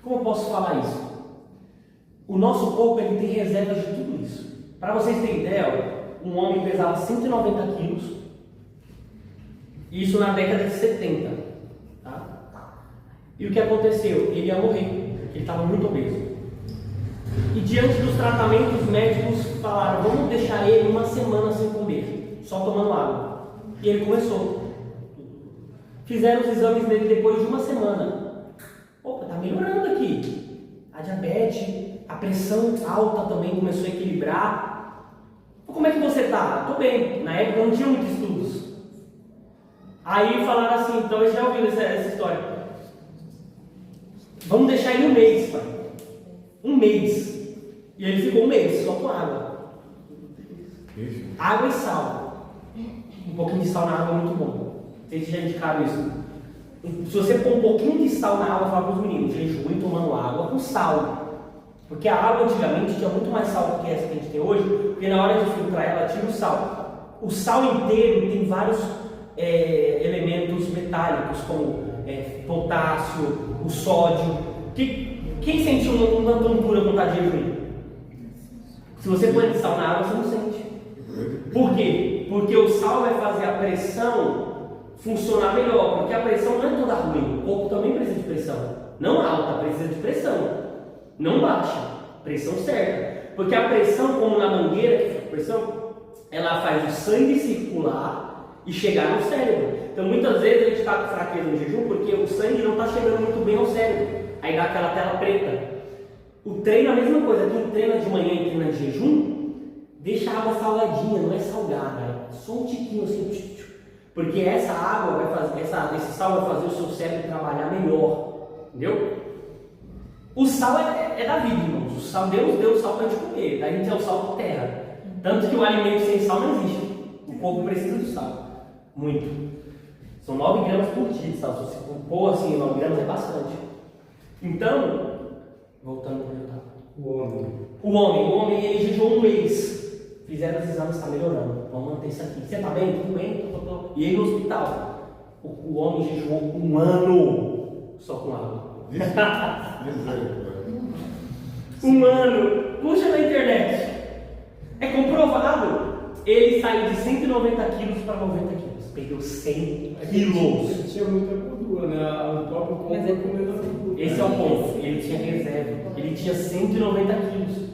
como eu posso falar isso? O nosso corpo ele tem reservas de tudo isso. Para vocês terem ideia, um homem pesava 190 quilos, isso na década de 70. Tá? E o que aconteceu? Ele ia morrer, porque ele estava muito obeso. E diante dos tratamentos, os médicos falaram, vamos deixar ele uma semana sem comer, só tomando água. E ele começou. Fizeram os exames dele depois de uma semana. Opa, tá melhorando aqui. A diabetes, a pressão alta também começou a equilibrar. Como é que você tá? Tô bem. Na época não tinha muitos estudos. Aí falaram assim, então eles já ouviram essa história. Vamos deixar ele um mês, pai. Um mês. E ele ficou um mês só com água. Água e sal. Um pouquinho de sal na água é muito bom. Vocês já indicaram isso. Se você pôr um pouquinho de sal na água, fala para os meninos, jejuem tomando água com sal. Porque a água antigamente tinha muito mais sal do que essa que a gente tem hoje, porque na hora de filtrar ela tira o sal. O sal inteiro tem vários elementos metálicos, como potássio, o sódio. Quem sentiu uma tontura quando está de jejum? Se você põe sal na água, você não sente. Por quê? Porque o sal vai fazer a pressão funcionar melhor, porque a pressão não é toda ruim, o corpo também precisa de pressão. Não alta, precisa de pressão. Não baixa, pressão certa. Porque a pressão, como na mangueira, que fica a pressão, ela faz o sangue circular e chegar no cérebro. Então muitas vezes a gente está com fraqueza no jejum porque o sangue não está chegando muito bem ao cérebro. Aí dá aquela tela preta. O treino é a mesma coisa. Quem treina de manhã e treina de jejum, deixa a água salgadinha, não é salgada. Só um tiquinho assim. Porque essa água vai fazer, esse sal vai fazer o seu cérebro trabalhar melhor. Entendeu? O sal é da vida, irmãos. O sal, Deus deu o sal para a gente comer. A gente é o sal da terra. Tanto que o alimento sem sal não existe. O corpo precisa do sal. Muito. São 9 gramas por dia de sal. Se você pôr assim, 9 gramas é bastante. Então, voltando para o estava. O homem, ele jejuou um mês. Fizeram os exames, está melhorando. Vamos manter isso aqui. Você está bem? Tudo bem? Tô. E aí no hospital, o homem jejuou um ano só com água. Um ano. Puxa na internet. É comprovado. Ele saiu de 190 quilos para 90 quilos. Perdeu 100 quilos. Ele tinha muita gordura, né? O próprio corpo vai comendo a gordura. Esse é o ponto. Ele tinha reserva. Ele tinha 190 quilos.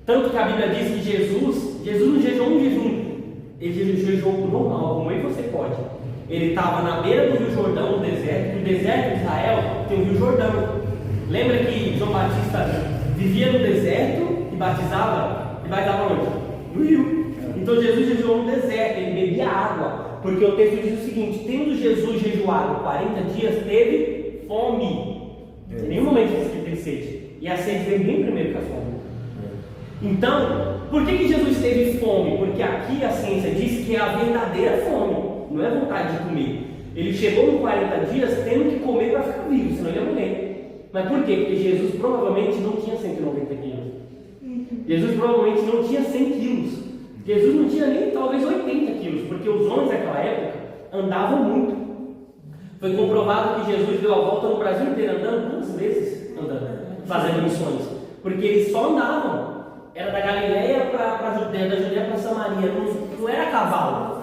Tanto que a Bíblia diz que Jesus não jejuou um jejum. Ele jejuou normal, como eu e você pode. Ele estava na beira do Rio Jordão, no deserto. No deserto de Israel tem o Rio Jordão. Lembra que João Batista vivia no deserto e batizava? E batizava onde? No rio. Então Jesus jejuou no deserto, ele bebia água. Porque o texto diz o seguinte: tendo Jesus jejuado 40 dias, teve fome. Em nenhum momento diz que ele teve sede. E a sede veio bem primeiro que a fome. Então, por que Jesus teve fome? Porque aqui a ciência diz que é a verdadeira fome, não é vontade de comer. Ele chegou nos 40 dias tendo que comer para ficar vivo, senão ele ia morrer. Mas por quê? Porque Jesus provavelmente não tinha 190 quilos. Jesus provavelmente não tinha 100 quilos. Jesus não tinha nem talvez 80 quilos, porque os homens daquela época andavam muito. Foi comprovado que Jesus deu a volta no Brasil inteiro andando, quantas vezes andando, fazendo missões. Porque eles só andavam. Era da Galileia para a Judéia, da Judéia para Samaria. Não era cavalo.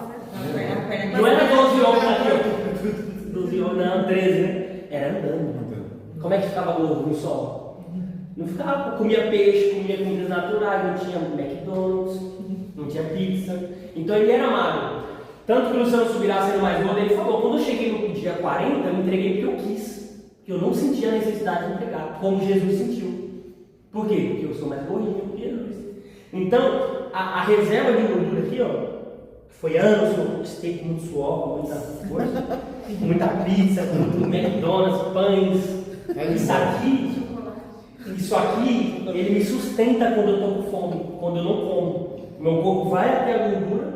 Não era 12 homens aqui, 12 homens, não, 13, né? Era andando. Como é que ficava gordo no sol? Não ficava, comia peixe, comia comidas naturais, não tinha McDonald's, não tinha pizza. Então ele era magro. Tanto que o Luciano Subirá, sendo mais gordo, ele falou: quando eu cheguei no dia 40, eu me entreguei porque eu quis. Porque eu não sentia a necessidade de entregar, como Jesus sentiu. Por quê? Porque eu sou mais gordinho que Jesus. Então, a reserva de gordura aqui, ó, que foi anos com steak, muito suor, muita coisa, muita pizza, muito McDonald's, pães. Isso aqui, ele me sustenta quando eu estou com fome, quando eu não como. Meu corpo vai até a gordura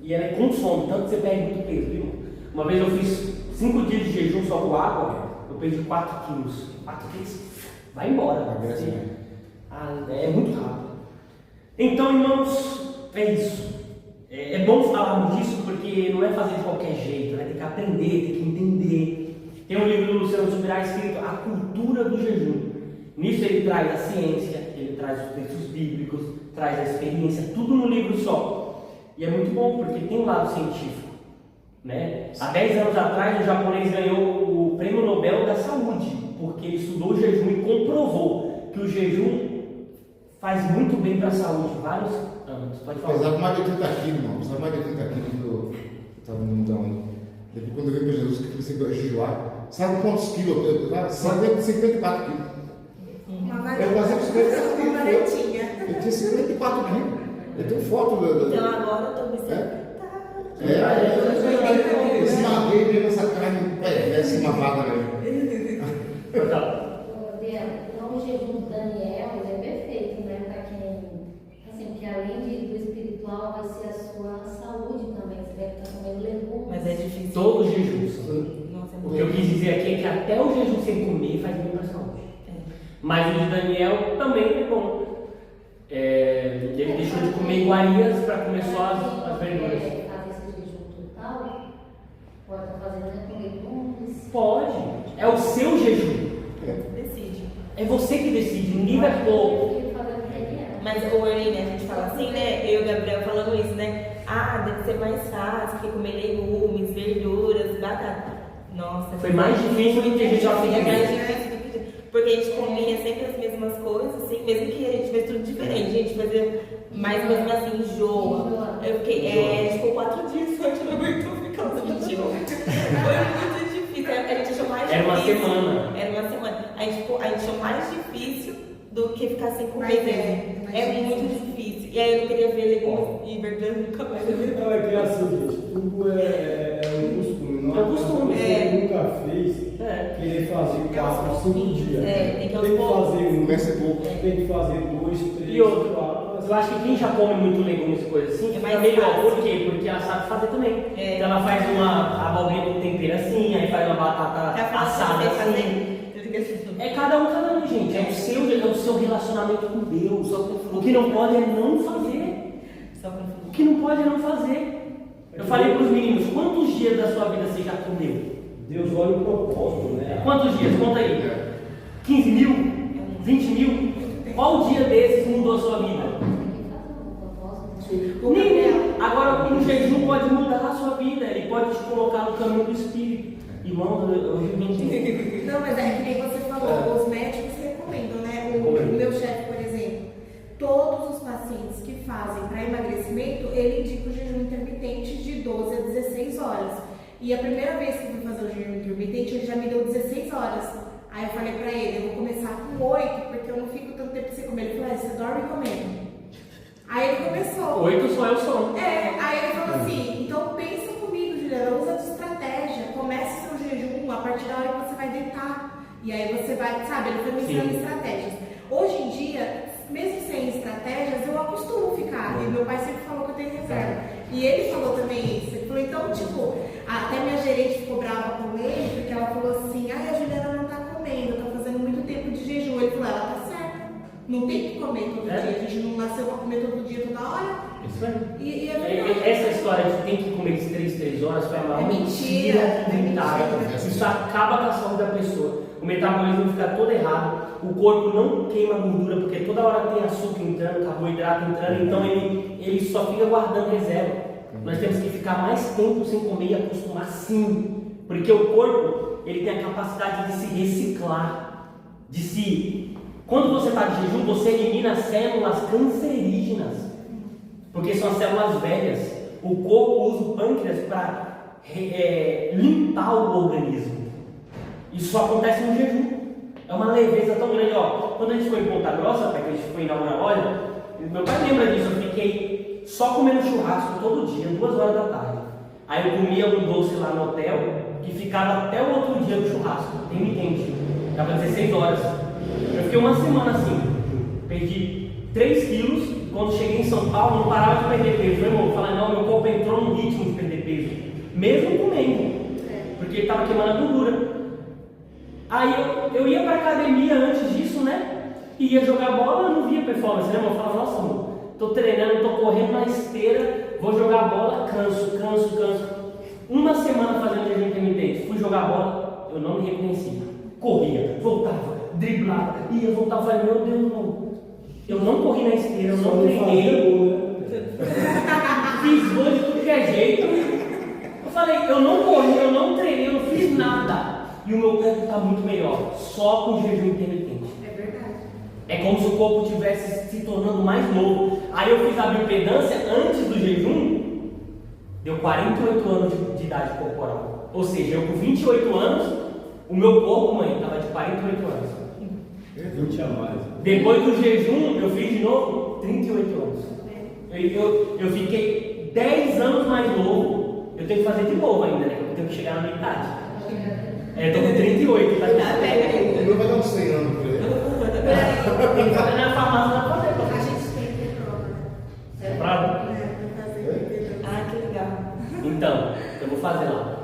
e ela consome, tanto que você perde muito peso, viu? Uma vez eu fiz 5 dias de jejum só com água, eu perdi 4 quilos. 4 quilos, vai embora. É muito rápido. Então, irmãos, é isso. É bom falarmos disso porque não é fazer de qualquer jeito, né? Tem que aprender, tem que entender. Tem um livro do Luciano Subirá escrito A Cultura do Jejum. Nisso ele traz a ciência, ele traz os textos bíblicos, traz a experiência, tudo no livro só. E é muito bom porque tem um lado científico, né? Há 10 anos atrás, o japonês ganhou o Prêmio Nobel da Saúde, porque ele estudou o jejum e comprovou que o jejum faz muito bem para a saúde, vários anos. Pode falar. Pesava mais de 30 quilos, irmão. Pesava mais de 30 quilos quando eu estava no mundão. Depois, quando eu vim para Jesus, que comecei a jejuar, sabe quantos quilos? Eu estava 54 quilos. Eu fazia 54 quilos. Eu tinha 54 quilos. Eu tenho foto do. Então agora eu estou me eu esmaguei mesmo essa carne, parece uma vaga mesmo. Então o jejum do Daniel ele é perfeito, né? Para quem, assim, porque além do espiritual vai ser a sua saúde também. Você deve estar comendo legumes. Mas é difícil. Todos os jejuns. Nossa, é O que eu quis dizer aqui é que até o jejum sem comer faz bem para a saúde. Mas o de Daniel também é bom. Ele deixou de comer iguarias para comer só as verduras. Fazer esse jejum total, pode estar fazendo com legumes. Pode. É o seu jejum. Decide. É você que decide. Ninguém vai pôr. Mas o Aline, a gente fala assim, né? Eu e o Gabriel falando isso, né? Ah, deve ser mais fácil que comer legumes, verduras, batata. Nossa, Foi mais difícil do que a gente já fez. É mais difícil do que porque a gente comia sempre as mesmas coisas, assim, mesmo que a gente fez tudo diferente, a gente fazia mais ou menos assim, enjoa. Eu fiquei, a gente ficou 4 dias só, a gente não aguentou ficar no enjoo. Foi muito difícil, a gente achou mais difícil. Era uma semana. Era uma semana. A gente achou mais difícil do que ficar sem comer mesmo. É muito difícil. E aí eu não queria ver legumes e verduras nunca mais. Não, é que é assim, gente, tudo é um costume, não é um costume. Você nunca fez querer fazer 4, 5 dias. Tem que fazer Começa pouco. Tem que fazer 2, 3, E outro, 4. eu acho que quem já come muito legumes e coisas assim, fica mais melhor. fácil. Por quê? Porque ela sabe fazer também. É. Então ela faz uma abobrinha com tempero assim, aí faz uma batata assada assim. É cada um, gente. É o seu relacionamento com Deus. O que não pode é não fazer. O que não pode é não fazer. Eu falei para os meninos, quantos dias da sua vida você já comeu? Deus olha o propósito, né? Quantos dias? Conta aí. 15 mil? 20 mil? Qual dia desses mudou a sua vida? Nenhum. Agora, o jejum pode mudar a sua vida. Ele pode te colocar no caminho do Espírito. Irmão, eu entendi. Não, mas é que nem você falou, os médicos recomendam, né? O meu chefe, por exemplo, todos os pacientes que fazem para emagrecimento, ele indica o jejum intermitente de 12 a 16 horas. E a primeira vez que eu fui fazer o jejum intermitente, ele já me deu 16 horas. Aí eu falei pra ele, eu vou começar com 8, porque eu não fico tanto tempo sem comer. Ele falou, você dorme comendo. Aí ele começou. 8 só é o sono. Aí ele falou assim, então pensa comigo, Juliana, usa de estratégia. Comece seu jejum a partir da hora que você vai deitar. E aí você vai, sabe, ele foi me ensinando estratégias. Hoje em dia, mesmo sem estratégias, eu acostumo ficar. E meu pai sempre falou que eu tenho reserva. E ele falou também isso. Ele falou, então, tipo, até minha gerente ficou brava com ele, porque ela falou assim, a Juliana não tá comendo, tá fazendo muito tempo de jejum. Ele falou, ela tá certa. Não tem que comer todo dia, a gente não nasceu pra comer todo dia, toda hora. Isso aí. E é verdade. Essa história de tem que comer de 3 horas foi a maior mentira inventada. Isso acaba com a saúde da pessoa. O metabolismo fica todo errado, o corpo não queima gordura, porque toda hora tem açúcar entrando, carboidrato entrando, então ele só fica guardando reserva. Nós temos que ficar mais tempo sem comer e acostumar sim, porque o corpo ele tem a capacidade de se reciclar, quando você está de jejum, você elimina células cancerígenas, porque são as células velhas. O corpo usa o pâncreas para limpar o organismo. Isso só acontece no jejum. É uma leveza tão grande. Quando a gente foi em Ponta Grossa, que a gente foi inaugurar a loja, meu pai lembra disso, eu fiquei só comendo churrasco todo dia, 2 horas da tarde. Aí eu comia um doce lá no hotel, que ficava até o outro dia do churrasco, quente, dava 16 horas. Eu fiquei uma semana assim, perdi 3 quilos, e quando cheguei em São Paulo, não parava de perder peso. Meu irmão, falei, não, meu corpo entrou no ritmo de perder peso, mesmo comendo, porque ele estava queimando a gordura. Aí eu ia para academia antes disso, né? E ia jogar bola, não via performance, né? Eu falava, nossa, amor, tô treinando, tô correndo na esteira, vou jogar bola, canso. Uma semana fazendo jejum intermitente, fui jogar bola, eu não me reconhecia. Corria, voltava, driblava, ia, voltava, falei, meu Deus, não. Eu não corri na esteira, eu não treinei. Fiz gol de tudo que é jeito. Eu falei, eu não corri, eu não treinei, eu não fiz nada. E o meu corpo está muito melhor, só com jejum intermitente. É verdade. É como se o corpo estivesse se tornando mais novo. Aí eu fiz a bioimpedância antes do jejum, deu 48 anos de idade corporal. Ou seja, eu com 28 anos, o meu corpo, mãe, estava de 48 anos. 20 a mais. Depois do jejum, eu fiz de novo 38 anos. Eu fiquei 10 anos mais novo. Eu tenho que fazer de novo ainda, né? Eu tenho que chegar na metade. Estou com 38, tá? O meu vai dar uns 100 anos por aí. Tem que fazer na farmácia para fazer. A gente tem que ter prova. Prova? Ah, que legal. Então, eu vou fazer lá.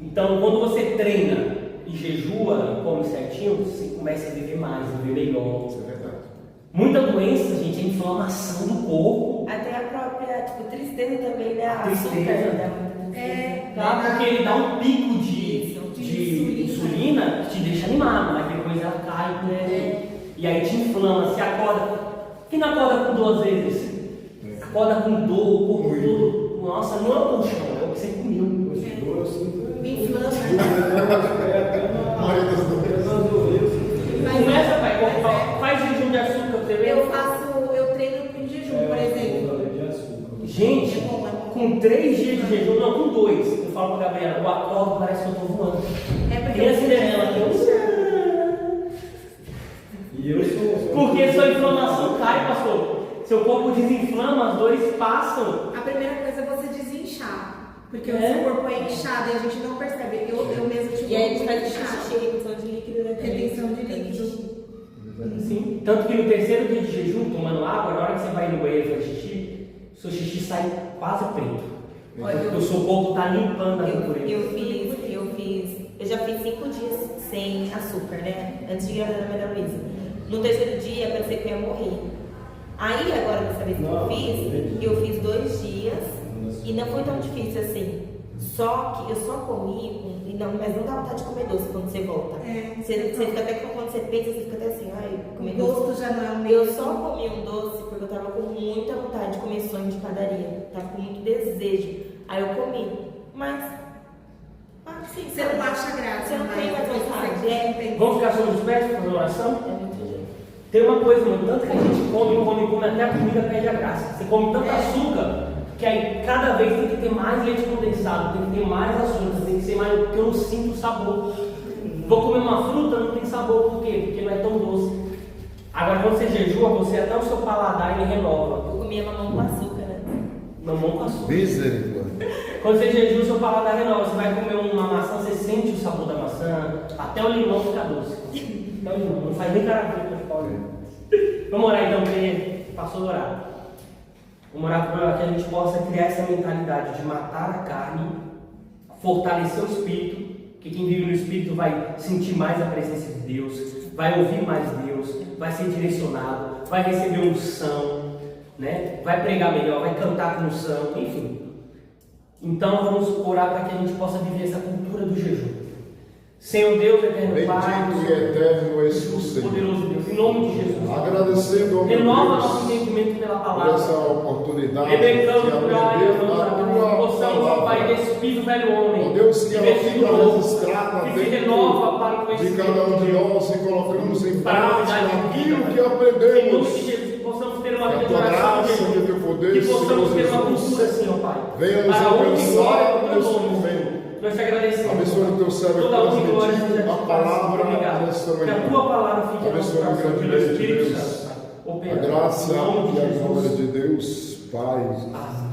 Então, quando você treina e jejua e come certinho, você começa a viver mais, viver melhor. Isso é verdade. Muita doença, gente, é inflamação do corpo. Até a própria, tristeza também, né? A Tristeza. açúcar dá muita tristeza. Tá? Porque ele dá um pico de insulina que te deixa animado, mas depois ela cai, né? E aí te inflama, você acorda. Quem não acorda com 2 vezes? Acorda com dor, o corpo todo. Nossa, não é o colchão, é o que você comeu. Eu sinto. Me inflama. Começa, pai, faz jejum de açúcar pra você ver. Eu treino em jejum, por exemplo. Gente, com 3 dias de jejum, não, com 2, eu falo pra Gabriela, eu acordo, parece que eu tô voando. É porque E a Cinderela aqui, porque sua inflamação cai, pastor. Seu corpo desinflama, as dores passam. a primeira coisa é você desinchar. Porque o seu corpo é inchado e a gente não percebe. Eu mesmo tive E aí a gente faz inchado. xixi, retenção de líquido, né? Retenção de líquido. Sim. Tanto que no 3º dia de jejum, tomando água, na hora que você vai no banheiro e faz xixi, seu xixi sai quase preto. Porque o seu corpo está limpando a impureza. Eu já fiz 5 dias sem açúcar, né? Antes de gravar da Maria Luísa. No 3º dia, parecia que eu ia morrer. Aí, agora, dessa vez que eu fiz 2 dias e não foi tão difícil assim. Só que eu só comi, mas não dá vontade de comer doce quando você volta. Você fica até, quando você pensa, você fica até assim, ai, comer O doce. gosto já não é o mesmo. Eu só comi um doce porque eu tava com muita vontade de comer sonho de padaria. Tava com muito desejo. Aí eu comi. Mas, assim, Você não acha graça. Você não tem mais vontade. Você Vamos ficar sobre os pés para fazer oração? É muito jeito. Tem uma coisa, mano, tanto que a gente come, até a comida perde a graça. Você come tanto açúcar, que aí cada vez tem que ter mais leite condensado, tem que ter mais açúcar, tem que ser mais, porque eu não sinto o sabor. Vou comer uma fruta, não tem sabor, por quê? Porque não é tão doce. Agora, quando você jejua, você até o seu paladar ele renova. Eu comia mamão com açúcar, né? Mamão com açúcar. Misericórdia. Quando você jejua, o seu paladar renova. Você vai comer uma maçã, você sente o sabor da maçã, até o limão fica doce. Até o limão, não faz nem caraca para ficar olhando. Vamos orar então, porque passou do horário. Vamos orar para que a gente possa criar essa mentalidade de matar a carne, fortalecer o espírito, porque quem vive no espírito vai sentir mais a presença de Deus, vai ouvir mais Deus, vai ser direcionado, vai receber unção, né? Vai pregar melhor, vai cantar com unção, enfim. Então vamos orar para que a gente possa viver essa cultura do jejum. Senhor Deus, eterno Pai, bendito e eterno és tu, Senhor. poderoso Deus, em nome de Jesus. Agradecendo ao meu Renova Deus nosso entendimento pela por palavra. essa oportunidade de Rebecamos por aprender área, a tua possamos, ó Pai, palavra. despir do velho homem, Ó Deus, que ela vestido fica novo, registrada que se renova para o dentro de conhecimento cada um de de Deus. nós e colocamos em Para a prática novidade de aquilo vida, que em nome aprendemos. de Jesus, que possamos ter uma Que a vida de tua oração, graça, Jesus. que o teu poder, Que possamos Senhor ter uma Jesus, cultura assim, ó Pai. venha nos Para a honra e glória alcançar do teu neste nome, momento. nós te agradecemos. Abençoa o teu servo Toda a honra e glória transmitindo seja a te palavra obrigado. nesta Que a manhã. tua palavra fique no nosso Abençoa coração pelo grandemente, Espírito Deus, Santo. a Opera. graça Em nome e de a glória Jesus. de Deus, Pai. Amém.